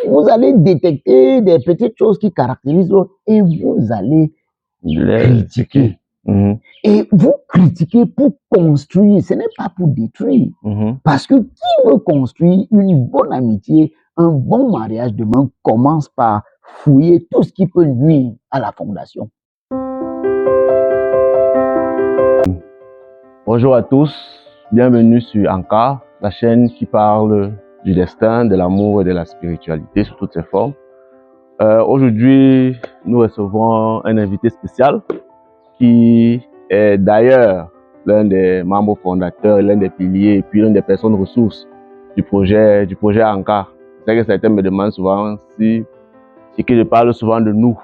Vous allez détecter des petites choses qui caractérisent l'autre et vous allez critiquer. Et vous critiquez pour construire, ce n'est pas pour détruire. Parce que qui veut construire une bonne amitié, un bon mariage demain commence par fouiller tout ce qui peut nuire à la fondation. Bonjour à tous, bienvenue sur Ankar, la chaîne qui parle du destin, de l'amour et de la spiritualité sous toutes ses formes. Aujourd'hui, nous recevons un invité spécial qui est d'ailleurs l'un des membres fondateurs, l'un des piliers et puis l'une des personnes ressources du projet Ankar. C'est que certains me demandent souvent si que je parle souvent de nous,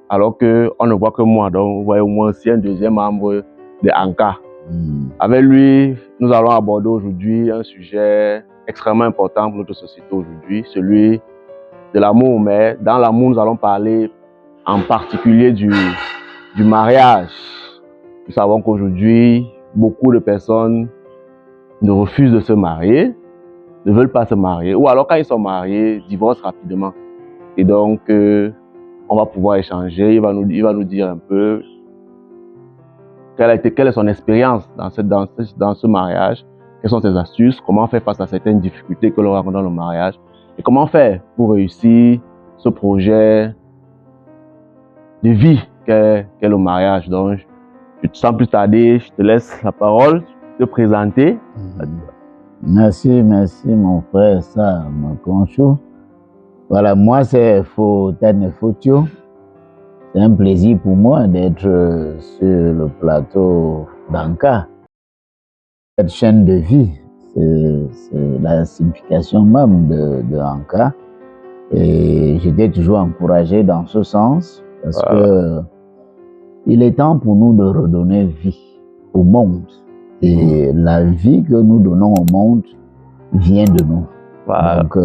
alors qu'on ne voit que moi, donc vous voyez au moins aussi un deuxième membre de Ankar. Avec lui, nous allons aborder aujourd'hui un sujet extrêmement important pour notre société aujourd'hui, celui de l'amour. Mais dans l'amour, nous allons parler en particulier du mariage. Nous savons qu'aujourd'hui, beaucoup de personnes ne refusent de se marier, ne veulent pas se marier, ou alors quand ils sont mariés, divorcent rapidement. Et donc, on va pouvoir échanger, il va nous dire un peu quelle est son expérience dans ce mariage, quelles sont ses astuces, comment faire face à certaines difficultés que l'on rencontre dans le mariage, et comment faire pour réussir ce projet de vie qu'est le mariage. Donc, sans plus tarder, je te laisse la parole, te présenter. Merci mon frère, ça, mon conchou. Voilà, moi c'est Fotane Fotio. C'est un plaisir pour moi d'être sur le plateau d'Ankar. Cette chaîne de vie, c'est la signification même de Ankar. Et j'étais toujours encouragé dans ce sens parce que il est temps pour nous de redonner vie au monde. Et la vie que nous donnons au monde vient de nous. Donc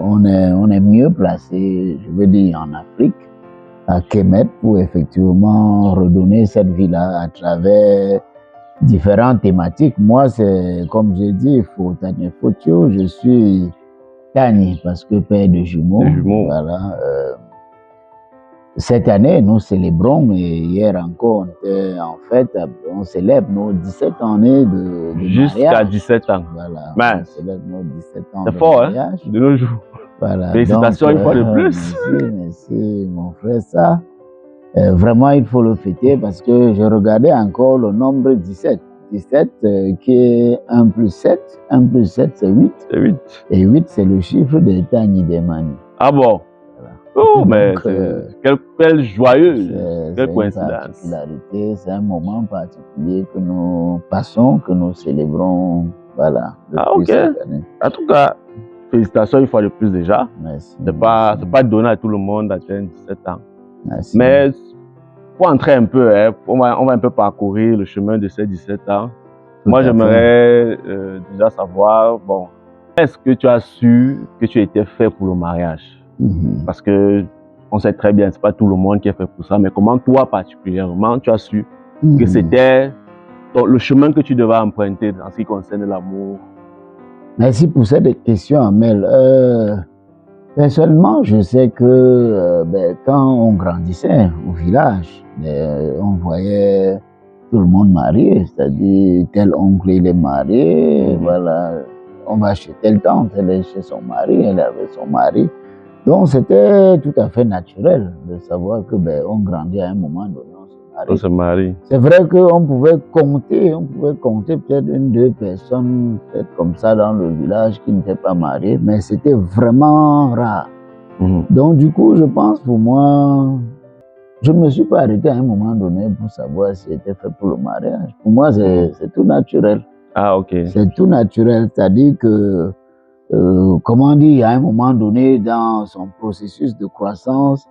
on est mieux placé, je veux dire, en Afrique, à Kemet, pour effectivement redonner cette vie-là à travers différentes thématiques. Moi, c'est comme j'ai dit, Fotane Fotio, je suis Tani parce que père de jumeaux. Voilà. Cette année, nous célébrons, et hier encore, en fait, on célèbre nos 17 années de jusqu'à 17 ans. Voilà, on célèbre nos 17 ans de mariage. C'est fort, hein, de nos jours. Voilà. Félicitations une fois de plus. Merci, mon frère, ça. Vraiment, il faut le fêter parce que je regardais encore le nombre 17. 17 qui est 1 plus 7. 1 plus 7, c'est 8. C'est 8. Et 8, c'est le chiffre de Tani Demani. Ah bon? Voilà. Oh, mais quelle joyeuse, quelle coïncidence. C'est un moment particulier que nous passons, que nous célébrons. Voilà. Ah, ok. En tout cas, félicitations une fois de plus déjà. Merci. C'est pas donné à tout le monde d'atteindre 17 ans. Merci. Mais pour entrer un peu, hein, on va un peu parcourir le chemin de ces 17 ans. Moi, j'aimerais déjà savoir, bon, est-ce que tu as su que tu étais fait pour le mariage? Parce que on sait très bien, c'est pas tout le monde qui est fait pour ça, mais comment toi particulièrement, tu as su que c'était le chemin que tu devais emprunter en ce qui concerne l'amour? Merci pour cette question, Amel. Personnellement, je sais que quand on grandissait au village, on voyait tout le monde marié, c'est-à-dire tel oncle il est marié, voilà, on va chez telle tante, elle est chez son mari, elle est avec son mari. Donc c'était tout à fait naturel de savoir que on grandit à un moment donné, on se marie. C'est vrai qu'on pouvait compter peut-être 1-2 personnes, peut-être comme ça dans le village qui n'étaient pas mariées, mais c'était vraiment rare. Donc du coup, je pense pour moi, je ne me suis pas arrêté à un moment donné pour savoir si c'était fait pour le mariage. Pour moi, c'est tout naturel. Ah, ok. C'est tout naturel, c'est-à-dire que, comment dire, à un moment donné, dans son processus de croissance,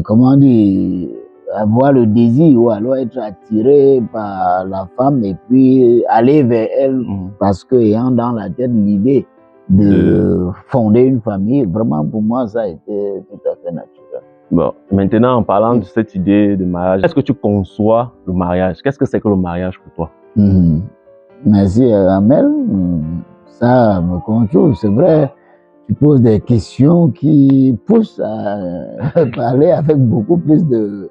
comment dire, avoir le désir ou alors être attiré par la femme et puis aller vers elle parce que ayant dans la tête l'idée de fonder une famille, vraiment pour moi ça a été tout à fait naturel. Bon, maintenant en parlant de cette idée de mariage, est-ce que tu conçois le mariage? Qu'est-ce que c'est que le mariage pour toi? Merci Amel, ça me conjoint, c'est vrai. tu poses des questions qui poussent à parler avec beaucoup plus de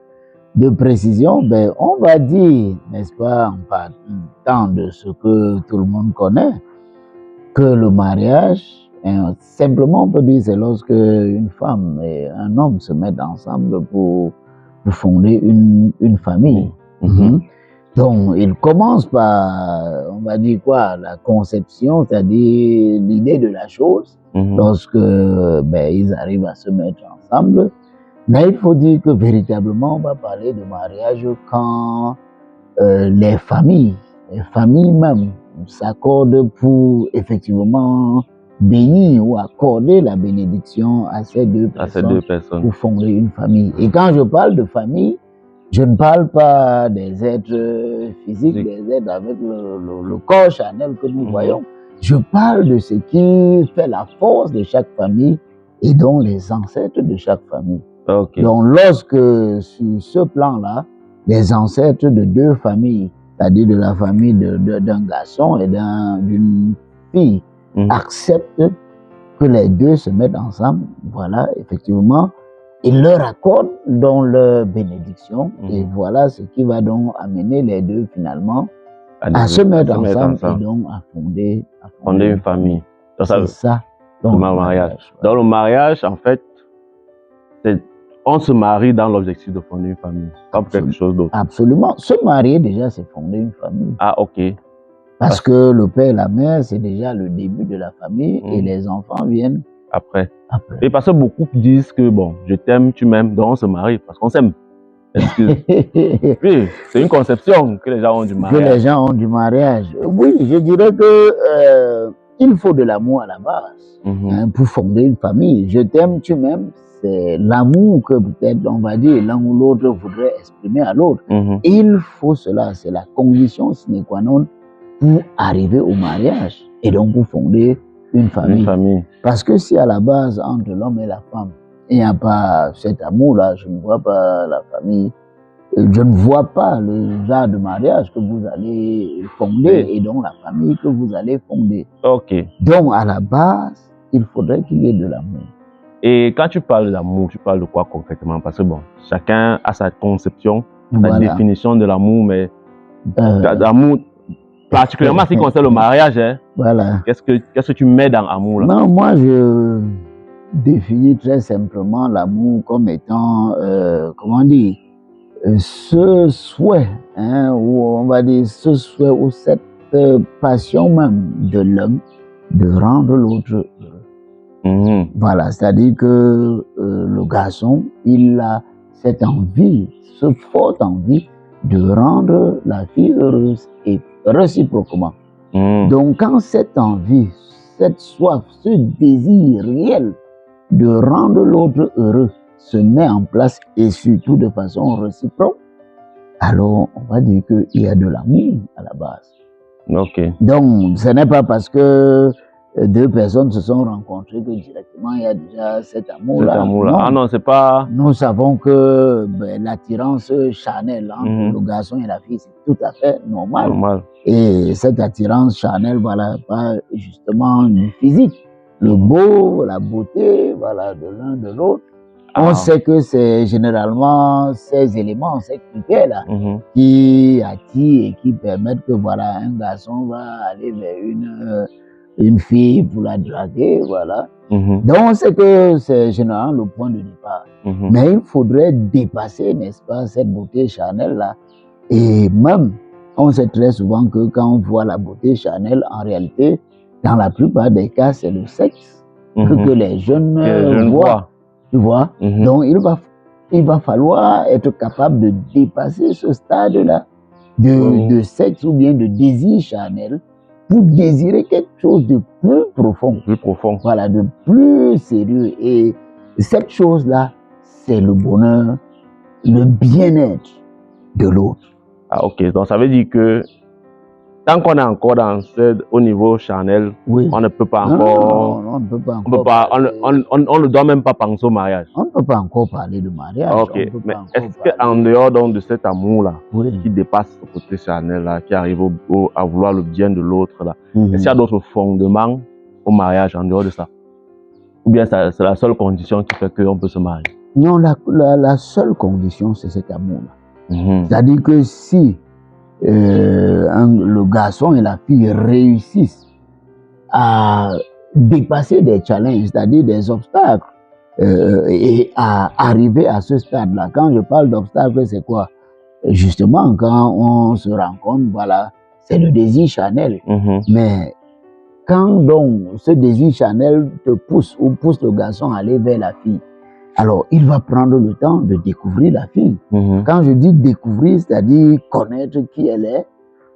précision. Ben, on va dire, n'est-ce pas, en partant de ce que tout le monde connaît, que le mariage, simplement on peut dire, c'est lorsque une femme et un homme se mettent ensemble pour fonder une famille. Donc, il commence par, on va dire quoi, la conception, c'est-à-dire l'idée de la chose, lorsque ils arrivent à se mettre ensemble. Mais il faut dire que véritablement, on va parler de mariage quand les familles même s'accordent pour effectivement bénir ou accorder la bénédiction à ces deux personnes pour fonder une famille. Et quand je parle de famille, je ne parle pas des êtres physiques, des êtres avec le corps charnel que nous voyons. Je parle de ce qui fait la force de chaque famille et dont les ancêtres de chaque famille. Donc, lorsque sur ce plan-là, les ancêtres de deux familles, c'est-à-dire de la famille d'un garçon et d'une fille, acceptent que les deux se mettent ensemble, voilà, effectivement, ils leur accordent dans leur bénédiction, et voilà ce qui va donc amener les deux finalement à se mettre ensemble et donc à fonder une famille. C'est ça. Donc, le mariage. Dans le mariage, en fait, on se marie dans l'objectif de fonder une famille, pas pour quelque chose d'autre. Absolument. Se marier, déjà, c'est fonder une famille. Ah, ok. Parce que le père et la mère, c'est déjà le début de la famille et les enfants viennent après. Et parce que beaucoup disent que, bon, je t'aime, tu m'aimes, donc on se marie parce qu'on s'aime. Oui, c'est une conception que les gens ont du mariage. Que les gens ont du mariage. Oui, je dirais que il faut de l'amour à la base pour fonder une famille. Je t'aime, tu m'aimes, c'est l'amour que peut-être, on va dire, l'un ou l'autre voudrait exprimer à l'autre. Il faut cela, c'est la condition sine qua non pour arriver au mariage et donc pour fonder une famille. Parce que si à la base, entre l'homme et la femme, il n'y a pas cet amour-là, je ne vois pas la famille, je ne vois pas le genre de mariage que vous allez fonder et donc la famille que vous allez fonder. Donc à la base, il faudrait qu'il y ait de l'amour. Et quand tu parles d'amour, tu parles de quoi concrètement? Parce que bon, chacun a sa conception, sa définition de l'amour, mais l'amour, particulièrement en ce qui concerne le mariage, qu'est-ce que tu mets dans l'amour là? Non, moi je définis très simplement l'amour comme étant, comment dire, ce souhait, ou on va dire ce souhait ou cette passion même de l'homme de rendre l'autre heureux. Voilà, c'est-à-dire que le garçon, il a cette envie, cette forte envie de rendre la fille heureuse et réciproquement. Donc quand cette envie, cette soif, ce désir réel de rendre l'autre heureux se met en place et surtout de façon réciproque, alors on va dire qu'il y a de l'amour à la base. Donc ce n'est pas parce que deux personnes se sont rencontrées que directement il y a déjà cet amour-là. Ah non, c'est pas... Nous savons que l'attirance charnelle entre le garçon et la fille, c'est tout à fait normal. Et cette attirance charnelle, voilà, pas justement du physique. Le beau, la beauté, voilà, de l'un de l'autre. On sait que c'est généralement ces éléments, ces critères-là qui attirent et qui permettent que voilà, un garçon va aller vers une fille pour la draguer, voilà. Donc on sait que c'est généralement le point de départ. Mais il faudrait dépasser, n'est-ce pas, cette beauté charnelle-là. Et même, on sait très souvent que quand on voit la beauté charnelle, en réalité, dans la plupart des cas, c'est le sexe que les jeunes voient. Tu vois? Donc il va falloir être capable de dépasser ce stade-là de sexe ou bien de désir charnel pour désirer quelque chose de plus profond. Voilà, de plus sérieux. Et cette chose-là, c'est le bonheur, le bien-être de l'autre. Ah, ok. Donc ça veut dire que tant qu'on est encore au niveau charnel, on ne peut pas encore... Non, on ne peut pas encore... On ne doit même pas penser au mariage. On ne peut pas encore parler de mariage. Ok, mais est-ce qu'en dehors donc, de cet amour-là, qui dépasse ce côté charnel-là, qui arrive à vouloir le bien de l'autre, là, est-ce qu'il y a d'autres fondements au mariage en dehors de ça? Ou bien c'est la seule condition qui fait qu'on peut se marier? Non, la seule condition, c'est cet amour-là. C'est-à-dire que si le garçon et la fille réussissent à dépasser des challenges, c'est-à-dire des obstacles, et à arriver à ce stade-là. Quand je parle d'obstacles, c'est quoi? Justement, quand on se rencontre, voilà, c'est le désir charnel. Mais quand donc ce désir charnel te pousse ou pousse le garçon à aller vers la fille, alors il va prendre le temps de découvrir la fille. Quand je dis découvrir, c'est-à-dire connaître qui elle est,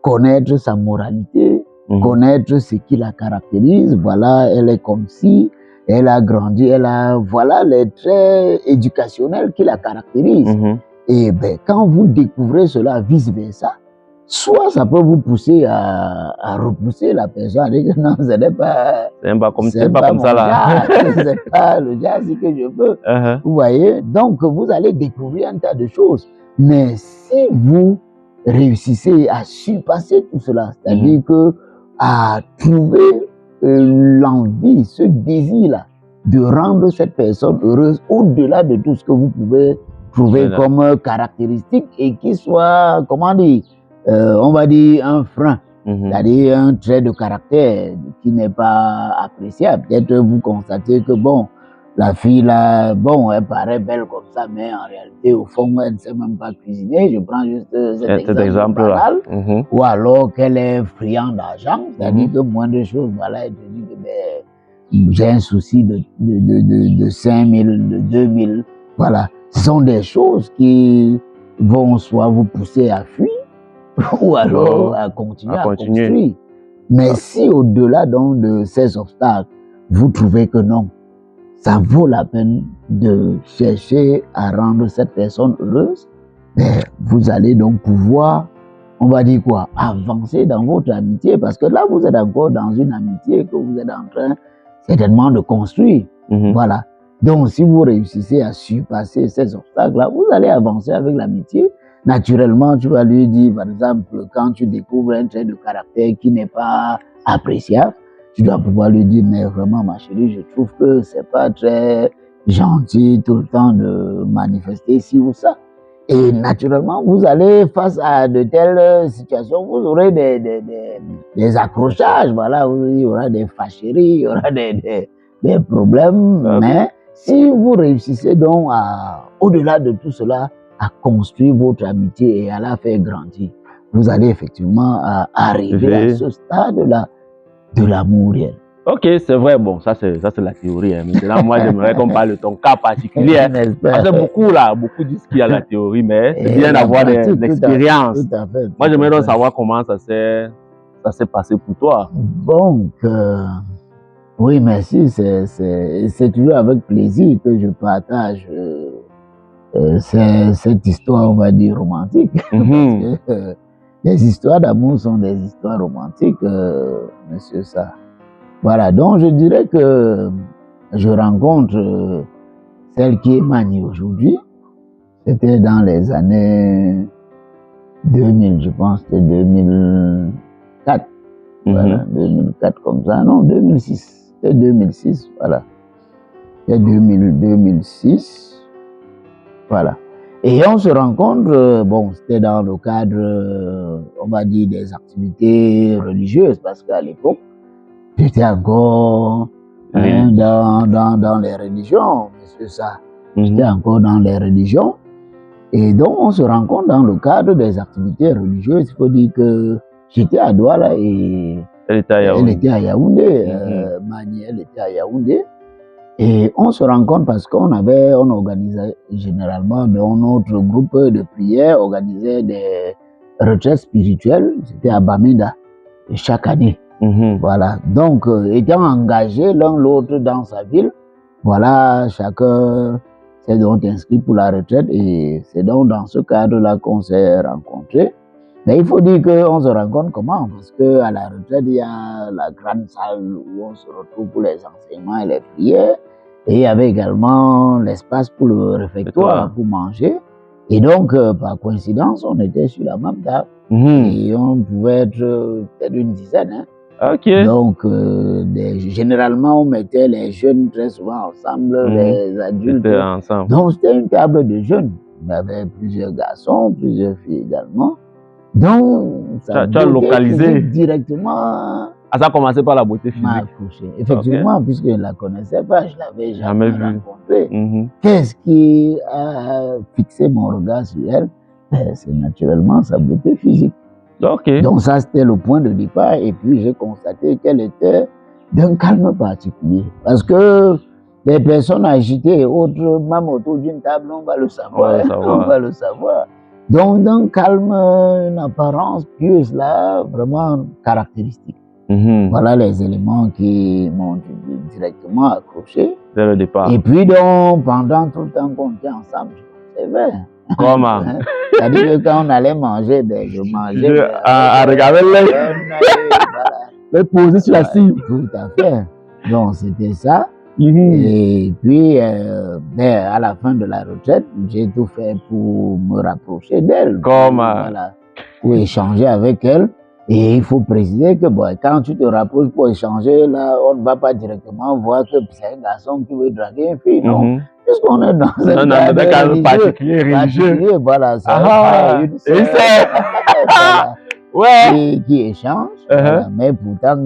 connaître sa moralité, connaître ce qui la caractérise. Voilà, elle est comme si, elle a grandi, elle a, voilà les traits éducationnels qui la caractérisent. Et ben, quand vous découvrez cela vice-versa, soit ça peut vous pousser à repousser la personne, à dire que non, ce n'est pas, c'est pas comme ça là. C'est pas le jazz que je veux. Vous voyez? Donc, vous allez découvrir un tas de choses. Mais si vous réussissez à surpasser tout cela, c'est-à-dire que à trouver l'envie, ce désir-là, de rendre cette personne heureuse au-delà de tout ce que vous pouvez trouver comme caractéristique et qui soit, comment dire, on va dire un frein, c'est-à-dire un trait de caractère qui n'est pas appréciable. Peut-être vous constatez que bon, la fille là, bon, elle paraît belle comme ça, mais en réalité, au fond, elle ne sait même pas cuisiner. Je prends juste cet exemple là. Ou alors qu'elle est friande d'argent, c'est-à-dire que moindre chose, voilà, elle te dit que ben, j'ai un souci de 5 000, de 2 000, voilà. Ce sont des choses qui vont soit vous pousser à fuir, ou alors à continuer à construire. Mais si au-delà donc de ces obstacles, vous trouvez que non, ça vaut la peine de chercher à rendre cette personne heureuse, ben, vous allez donc pouvoir, on va dire quoi, avancer dans votre amitié, parce que là, vous êtes encore dans une amitié que vous êtes en train certainement de construire. Voilà. Donc, si vous réussissez à surpasser ces obstacles-là, vous allez avancer avec l'amitié. Naturellement, tu vas lui dire, par exemple, quand tu découvres un trait de caractère qui n'est pas appréciable, tu dois pouvoir lui dire, mais vraiment, ma chérie, je trouve que c'est pas très gentil tout le temps de manifester ci ou ça. Et naturellement, vous allez face à de telles situations, vous aurez des accrochages, voilà, il y aura des fâcheries, il y aura des problèmes, mais si vous réussissez donc à, au-delà de tout cela, à construire votre amitié et à la faire grandir, vous allez effectivement arriver à ce stade-là de l'amour réel. Ok, c'est vrai, bon, ça c'est la théorie. Maintenant, moi, j'aimerais qu'on parle de ton cas particulier. Parce que beaucoup disent qu'il y a la théorie, mais c'est bien d'avoir l'expérience. Moi, j'aimerais donc savoir comment ça s'est passé pour toi. Donc, oui, merci. C'est toujours avec plaisir que je partage cette histoire, on va dire, romantique. Parce que les histoires d'amour sont des histoires romantiques, monsieur ça. Voilà, donc je dirais que je rencontre celle qui est maniée aujourd'hui. C'était dans les années 2000, je pense, c'était 2004. Voilà, 2004 comme ça, non, 2006. C'était 2006, voilà. C'était 2006, voilà. Et on se rencontre, bon, c'était dans le cadre, on va dire, des activités religieuses, parce qu'à l'époque, j'étais encore dans les religions, monsieur ça. J'étais encore dans les religions. Et donc, on se rencontre dans le cadre des activités religieuses. Il faut dire que j'étais à Douala et elle était à Yaoundé. Mani, elle était à Yaoundé. Et on se rencontre parce qu'on organisait généralement dans notre groupe de prière, organisait des retraites spirituelles. C'était à Bamenda, chaque année. Voilà. Donc, étant engagés l'un l'autre dans sa ville, voilà, chacun s'est donc inscrit pour la retraite et c'est donc dans ce cadre-là qu'on s'est rencontrés. Mais il faut dire qu'on se rencontre comment? Parce qu'à la retraite, il y a la grande salle où on se retrouve pour les enseignements et les prières. Et il y avait également l'espace pour le réfectoire, pour manger. Et donc, par coïncidence, on était sur la même table. Et on pouvait être peut-être une dizaine, hein. Ok. Donc, généralement, on mettait les jeunes très souvent ensemble, les adultes. C'était ensemble. Donc, c'était une table de jeunes. Il y avait plusieurs garçons, plusieurs filles également. Donc, ça Tu as localisé directement. Ah, ça a commencé par la beauté physique. M'a accroché. Effectivement, puisque je ne la connaissais pas, je ne l'avais jamais rencontrée. Qu'est-ce qui a fixé mon regard sur elle? C'est naturellement sa beauté physique. Okay. Donc ça, c'était le point de départ. Et puis, j'ai constaté qu'elle était d'un calme particulier. Parce que les personnes agitées et autres, même autour d'une table, on va le savoir. On va le savoir. Donc, d'un calme, une apparence pieuse là, vraiment caractéristique. Voilà les éléments qui m'ont directement accroché. Dès le départ. Et puis, donc, pendant tout le temps qu'on était ensemble, c'est vrai. Comment? C'est-à-dire que quand on allait manger, ben, je mangeais. À regarder l'œil. Le poser sur la cible. Tout à fait. Donc, c'était ça. Et puis, ben, à la fin de la retraite, j'ai tout fait pour me rapprocher d'elle. Voilà. Pour échanger avec elle. Et il faut préciser que bon, quand tu te rapproches pour échanger, là, on ne va pas directement voir que c'est un garçon qui veut draguer une fille, non. Puisqu'on est dans un cadre particulier, religieux. Voilà, ça une sœur, voilà, qui échange, voilà, mais pourtant...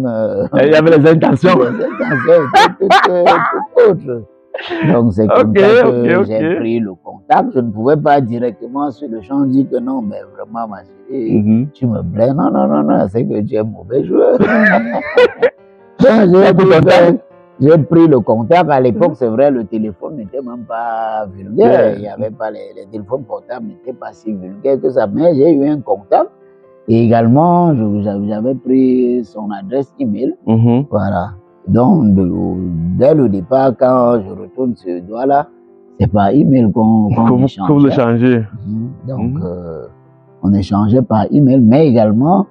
il y avait les intentions. Les intentions étaient tout autres. Donc c'est comme ça que j'ai pris le contact. Je ne pouvais pas directement sur le champ dire que non, mais vraiment ma chérie, tu me plais. Non, c'est que tu es mauvais joueur. J'ai pris le contact. À l'époque, c'est vrai, le téléphone n'était même pas vulgaire. Il n'y avait pas les téléphones portables n'étaient pas si vulgaires que ça. Mais j'ai eu un contact. Et également, j'avais pris son adresse email. Voilà. Donc, dès le départ, quand je retourne sur ce doigt-là, c'est par email qu'on échangeait. Que vous échangez. Donc, on échangeait par email, mais également,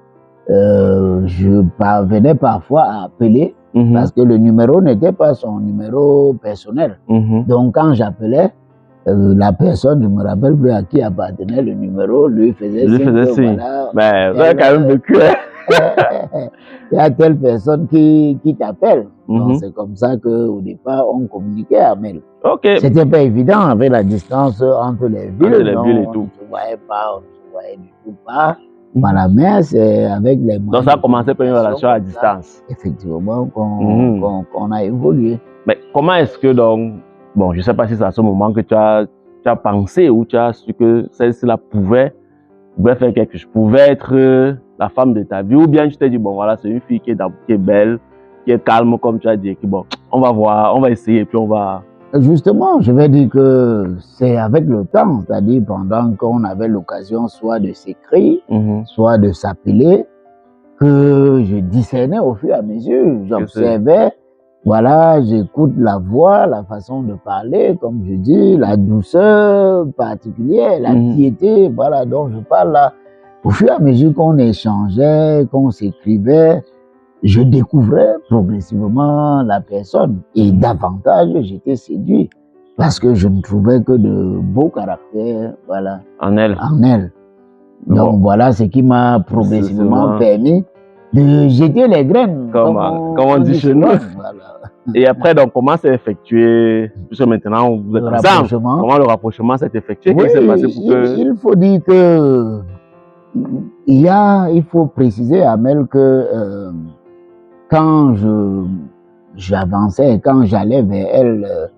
je parvenais parfois à appeler parce que le numéro n'était pas son numéro personnel. Donc, quand j'appelais, la personne, je ne me rappelle plus à qui appartenait le numéro, lui faisait signe. Voilà, mais vous avez quand même vécu. Il y a telle personne qui t'appelle. Donc, c'est comme ça qu'au départ, on communiquait à mail. C'était pas évident avec la distance entre les villes. Et tout. On ne se voyait pas, on ne se voyait du tout pas. Voilà, mais c'est avec les moyens. Donc, ça a commencé par une relation à distance. Effectivement, qu'on a évolué. Mais comment est-ce que donc, bon, je ne sais pas si c'est à ce moment que tu as pensé ou tu as su que celle-ci-là pouvait faire quelque chose, pouvait être la femme de ta vie, ou bien tu t'es dit, bon voilà, c'est une fille qui est belle, qui est calme, comme tu as dit, que bon, on va voir, on va essayer, et puis on va... Justement, je vais dire que c'est avec le temps, c'est-à-dire pendant qu'on avait l'occasion soit de s'écrire, soit de s'appeler, que je discernais au fur et à mesure, j'observais. Voilà, j'écoute la voix, la façon de parler, comme je dis, la douceur particulière, la piété, voilà, dont je parle là. Au fur et à mesure qu'on échangeait, qu'on s'écrivait, je découvrais progressivement la personne et davantage j'étais séduit parce que je ne trouvais que de beaux caractères, voilà, en elle. Donc voilà ce qui m'a progressivement permis de jeter les graines. Comme on dit chez nous. Voilà. Et après, donc, comment s'est effectué, puisque maintenant vous êtes ensemble, comment le rapprochement s'est effectué? Oui, il faut dire que il faut préciser, Amel, que quand j'avançais, quand j'allais vers elle,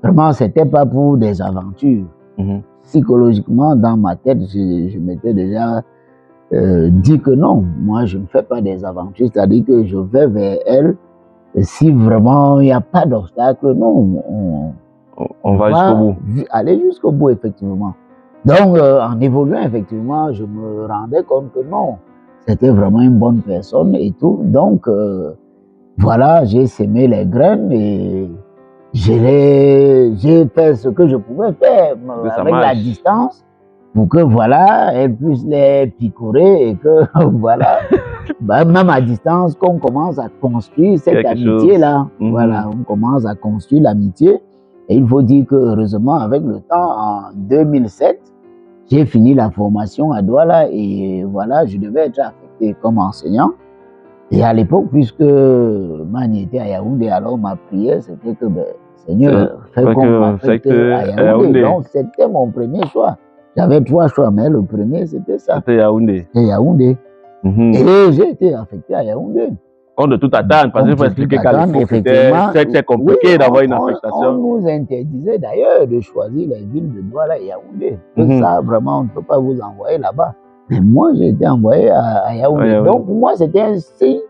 vraiment, c'était pas pour des aventures. Psychologiquement, dans ma tête, je m'étais déjà dit que non, moi, je ne fais pas des aventures, c'est-à-dire que je vais vers elle. Si vraiment il n'y a pas d'obstacle, non, on va jusqu'au bout. Aller jusqu'au bout, effectivement. Donc, en évoluant, effectivement, je me rendais compte que non, c'était vraiment une bonne personne et tout. Donc, voilà, j'ai semé les graines et j'ai fait ce que je pouvais faire avec la distance pour que, voilà, elle puisse les picorer et que, voilà, même à distance, qu'on commence à construire cette amitié-là. Voilà, on commence à construire l'amitié. Et il faut dire que, heureusement, avec le temps, en 2007, j'ai fini la formation à Douala et voilà, je devais être affecté comme enseignant. Et à l'époque, puisque Mani était à Yaoundé, alors ma prière, c'était que, ben, Seigneur, fais qu'on m'affecte à Yaoundé. Donc, c'était mon premier choix. J'avais 3 choix, mais le premier, c'était ça. C'était Yaoundé. C'était Yaoundé. Et j'ai été affecté à Yaoundé. On de tout attendre, parce qu'il faut expliquer qu'à l'époque, c'était compliqué d'avoir une affectation. On nous interdisait d'ailleurs de choisir les villes de Douala et Yaoundé. Ça, vraiment, on ne peut pas vous envoyer là-bas. Mais moi, j'ai été envoyé à Yaoundé. Donc, pour moi, c'était un signe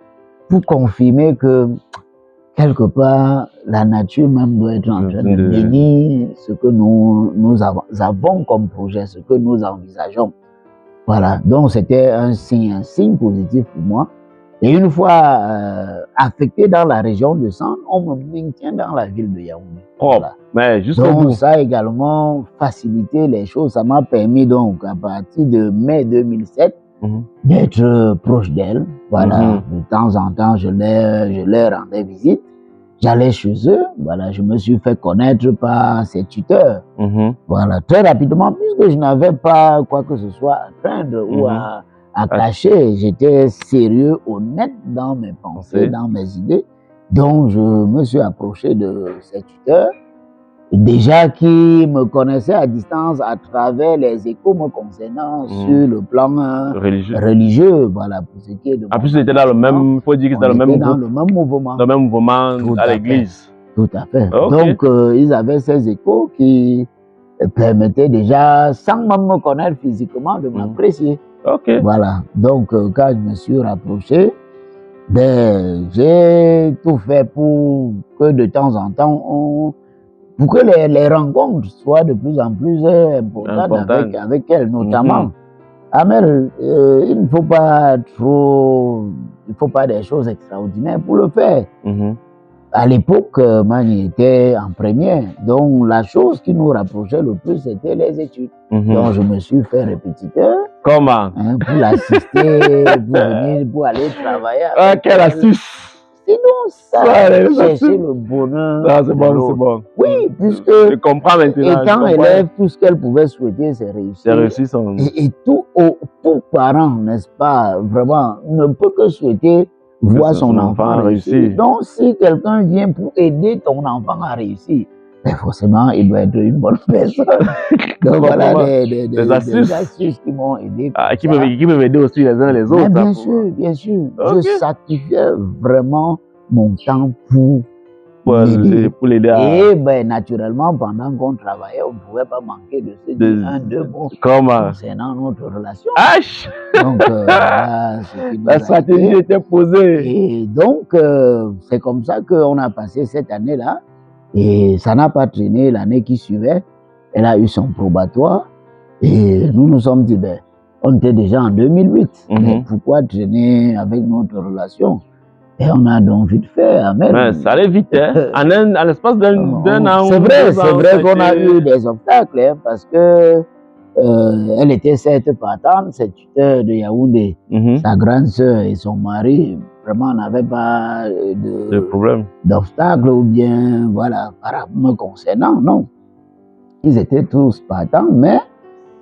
pour confirmer que, quelque part, la nature même doit être en train de bénir ce que nous avons comme projet, ce que nous envisageons. Voilà. Donc, c'était un signe positif pour moi. Et une fois affecté dans la région de Sane, on me maintient dans la ville de Yaoundé. Voilà. Mais donc, ça a également facilité les choses. Ça m'a permis donc, à partir de mai 2007, d'être proche d'elle. Voilà. De temps en temps, je leur rendais visite. J'allais chez eux. Voilà. Je me suis fait connaître par ses tuteurs. Voilà. Très rapidement, puisque je n'avais pas quoi que ce soit à craindre ou à cacher. J'étais sérieux, honnête dans mes pensées, dans mes idées. Donc, je me suis approché de ces tuteurs, déjà qui me connaissaient à distance à travers les échos me concernant sur le plan religieux. Voilà, pour ce qui est de. En plus, c'était dans le même, il faut dire que c'était dans le même mouvement. Dans le même mouvement à l'église. Tout à fait. Donc, ils avaient ces échos qui permettaient déjà, sans même me connaître physiquement, de m'apprécier. Voilà. Donc, quand je me suis rapproché, ben, j'ai tout fait pour que de temps en temps, pour que les rencontres soient de plus en plus importantes avec elles, notamment. Amel, il ne faut pas des choses extraordinaires pour le faire. À l'époque, Mani était en première. Donc, la chose qui nous rapprochait le plus, c'était les études. Donc, je me suis fait répétiteur. Comment? Pour l'assister, pour aller travailler. Quelle astuce! Sinon, ça, chercher le bonheur. Ah, c'est bon, c'est bon. Oui, puisque. Je comprends maintenant. Étant élève, tout ce qu'elle pouvait souhaiter, c'est réussir. C'est réussir son. Et tout parent, n'est-ce pas, vraiment, ne peut que souhaiter voir son enfant réussir. Donc, si quelqu'un vient pour aider ton enfant à réussir, ben forcément, il doit être une bonne personne. Donc, voilà des astuces qui m'ont aidé. Qui peuvent aider aussi les uns les autres. Bien sûr, bien sûr. Je sacrifiais vraiment mon temps pour l'aider. Et ben, naturellement, pendant qu'on travaillait, on ne pouvait pas manquer de se dire un, deux mots concernant notre relation. Donc, voilà, la stratégie était posée. Et donc, c'est comme ça qu'on a passé cette année-là. Et ça n'a pas traîné l'année qui suivait. Elle a eu son probatoire. Et nous nous sommes dit, ben, on était déjà en 2008. Mais pourquoi traîner avec notre relation? Et on a donc vite fait. Ouais, ça allait vite, hein? En l'espace d'un an. C'est vrai qu'on a eu des obstacles, hein, parce que elle était certes partante, cette tuteur de Yaoundé. Sa grande sœur et son mari, vraiment, n'avaient pas d'obstacles ou bien, voilà, me concernant, non. Ils étaient tous partants, mais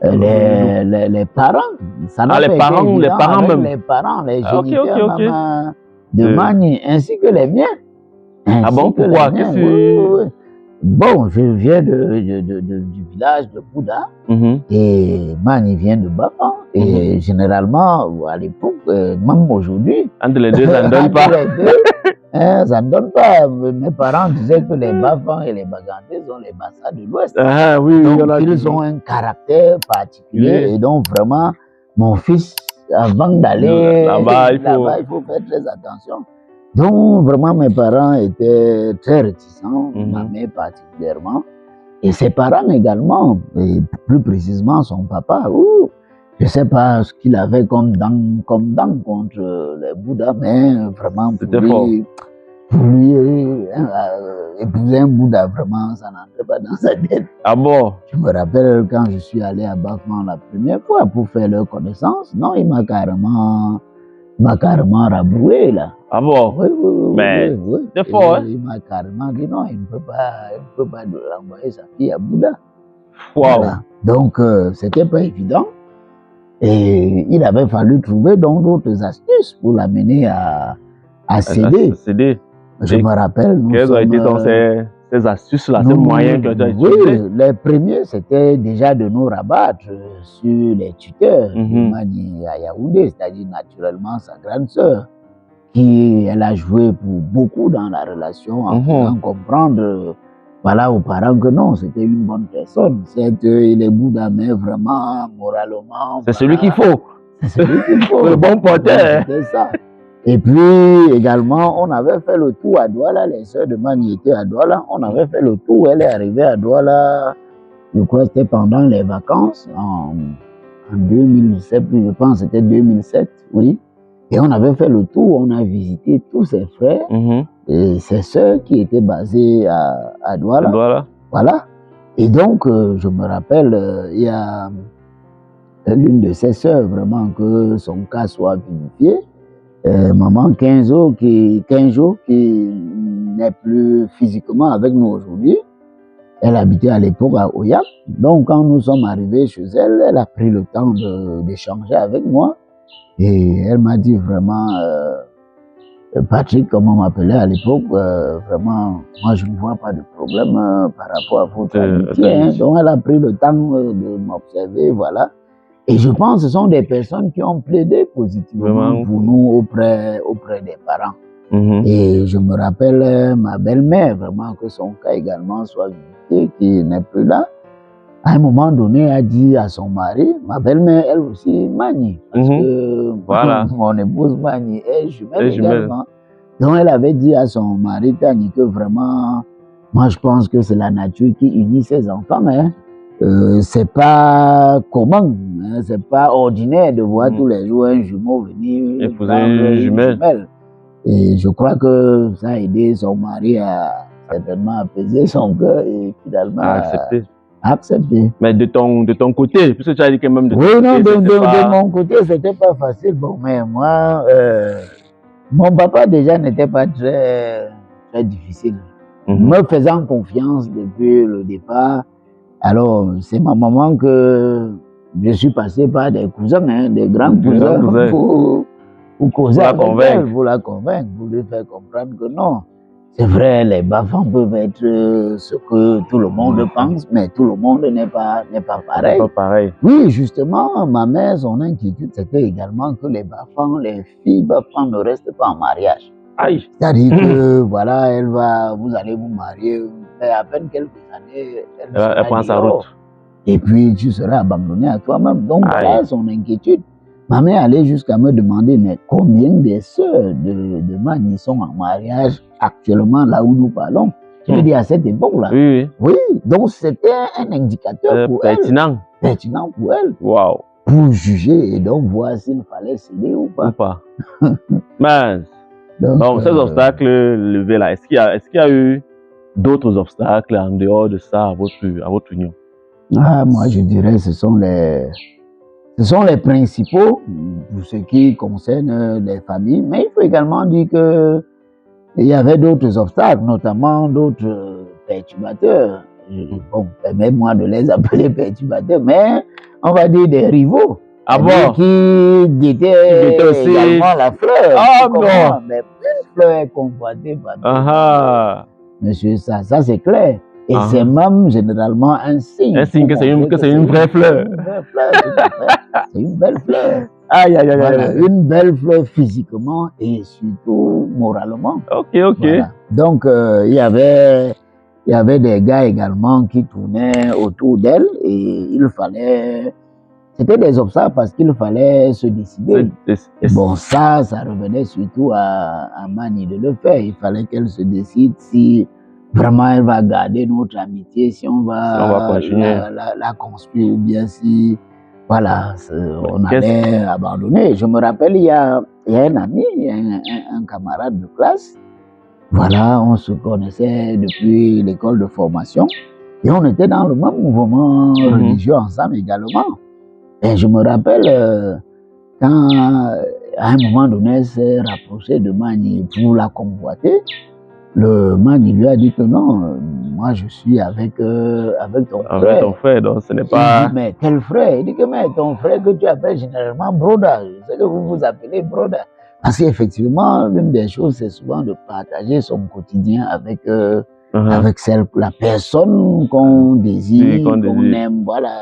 les parents, ça n'a pas été évident avec les parents, les géniteurs maman de Mani, ainsi que les miens. Ah bon, pourquoi? Bon, je viens du village de Bouddha et Mani vient de Bafan. Et généralement, à l'époque, même aujourd'hui, entre les deux, ça ne donne pas. Ça ne donne pas. Mes parents disaient que les Bafans et les Bagantés sont les Bassa de l'Ouest. Donc, ils ont un caractère particulier. Et donc, vraiment, mon fils, avant d'aller là-bas, il faut faire très attention. Donc, vraiment, mes parents étaient très réticents, ma mère particulièrement, et ses parents également, et plus précisément son papa. Je ne sais pas ce qu'il avait comme dent contre les Bouddhas, mais vraiment, pour lui épouser un Bouddha, vraiment, ça n'entrait pas dans sa tête. Ah bon? Je me rappelle quand je suis allé à Bafan la première fois pour faire leur connaissance, non, il m'a carrément rabroué, là. Ah bon? Oui. C'est fort, hein? Il m'a carrément dit non, il ne peut pas envoyer sa fille à Bouddha. Wow. Voilà. Donc, c'était pas évident. Et il avait fallu trouver donc d'autres astuces pour l'amener à céder. Je me rappelle, quelles ont été donc ces astuces-là, ces moyens que tu as utilisés? Oui, les premiers, c'était déjà de nous rabattre sur les tuteurs de Mani à Yaoundé, c'est-à-dire naturellement sa grande sœur, qui elle a joué pour beaucoup dans la relation en faisant comprendre voilà, aux parents que non, c'était une bonne personne. Il est Bouddha, mais vraiment, moralement. C'est celui qu'il faut. C'est celui qu'il faut. Le bon porteur. C'était ça. Et puis également, on avait fait le tour à Douala, les sœurs de Mani étaient à Douala. On avait fait le tour, elle est arrivée à Douala, je crois que c'était pendant les vacances, en 2007, je pense que c'était 2007, oui. Et on avait fait le tour, on a visité tous ses frères et ses sœurs qui étaient basées à Douala. Voilà. Et donc, je me rappelle, il y a l'une de ses sœurs, vraiment, que son cas soit vérifié. Maman Kenzo qui n'est plus physiquement avec nous aujourd'hui. Elle habitait à l'époque à Oyak. Donc, quand nous sommes arrivés chez elle, elle a pris le temps d'échanger avec moi. Et elle m'a dit vraiment, Patrick, comme on m'appelait à l'époque, vraiment, moi je ne vois pas de problème par rapport à votre amitié. Hein. Donc, elle a pris le temps de m'observer, voilà. Et je pense que ce sont des personnes qui ont plaidé positivement pour nous auprès des parents. Et je me rappelle ma belle-mère, vraiment que son cas également soit visité, qui n'est plus là. À un moment donné, a dit à son mari, ma belle-mère, elle aussi, Mani, parce que voilà. Mon épouse Mani est jumelle également. Donc elle avait dit à son mari, Tani, que vraiment, moi je pense que c'est la nature qui unit ses enfants, hein. C'est pas commun, hein, c'est pas ordinaire de voir tous les jours un jumeau venir épouser une jumelle. Et je crois que ça a aidé son mari à certainement apaiser son cœur et finalement à accepter. accepter. Mais de ton côté, puisque tu as dit que même de ton côté, de mon côté, c'était pas facile. Bon, mais moi, mon papa déjà n'était pas très difficile. Me faisant confiance depuis le départ. Alors, c'est ma maman que je suis passé par des cousins, hein, des grands cousins pour causer avec elle, pour la convaincre, pour lui faire comprendre que non. C'est vrai, les bas-fonds peuvent être ce que tout le monde pense, mais tout le monde n'est pas pareil. Pas pareil. Oui, justement, ma mère, son inquiétude, c'était également que les bas-fonds, les filles bas-fonds ne restent pas en mariage. C'est-à-dire que, voilà, vous allez vous marier, mais à peine quelques années, elle prend sa route. Et puis, tu seras abandonné à toi-même. Donc, voilà son inquiétude. Ma mère allait jusqu'à me demander, mais combien des sœurs de Mani sont en mariage actuellement, là où nous parlons? Je veux dire, à cette époque-là. Oui, donc c'était un indicateur pour pertinent. Pertinent pour elle. Wow. Pour juger et donc voir s'il fallait céder ou pas. Mince. Donc, ces obstacles levés là, est-ce qu'il y a eu d'autres obstacles en dehors de ça à votre union? Moi, je dirais ce sont les principaux pour ce qui concerne les familles, mais il faut également dire que il y avait d'autres obstacles, notamment d'autres perturbateurs. Bon, permets-moi de les appeler perturbateurs, mais on va dire des rivaux. Qui guettaient aussi également la fleur. Non. Mais une fleur est convoitée par monsieur, ça c'est clair. Et c'est même généralement un signe. Un signe que c'est une vraie fleur. Une vraie fleur, tout à fait. C'est une belle fleur. Voilà, une belle fleur physiquement et surtout moralement. Ok. Voilà. Donc, il y avait des gars également qui tournaient autour d'elle et il fallait... C'était des obstacles parce qu'il fallait se décider. Bon, ça revenait surtout à Mani de le faire. Il fallait qu'elle se décide si vraiment elle va garder notre amitié, si on va continuer la construire ou bien si, voilà, on allait abandonner. Je me rappelle, il y a un ami, un camarade de classe. Voilà, on se connaissait depuis l'école de formation et on était dans le même mouvement religieux ensemble également. Et je me rappelle quand, à un moment donné, elle s'est rapprochée de Mani pour la convoiter, le Mani lui a dit que non, moi je suis avec ton frère. Avec ton frère, donc ce n'est Il pas... dit, mais quel frère? Il dit que mais ton frère que tu appelles généralement Broda, je sais que vous vous appelez Broda. Parce qu'effectivement, l'une des choses, c'est souvent de partager son quotidien avec, avec la personne qu'on désire, qu'on aime, voilà.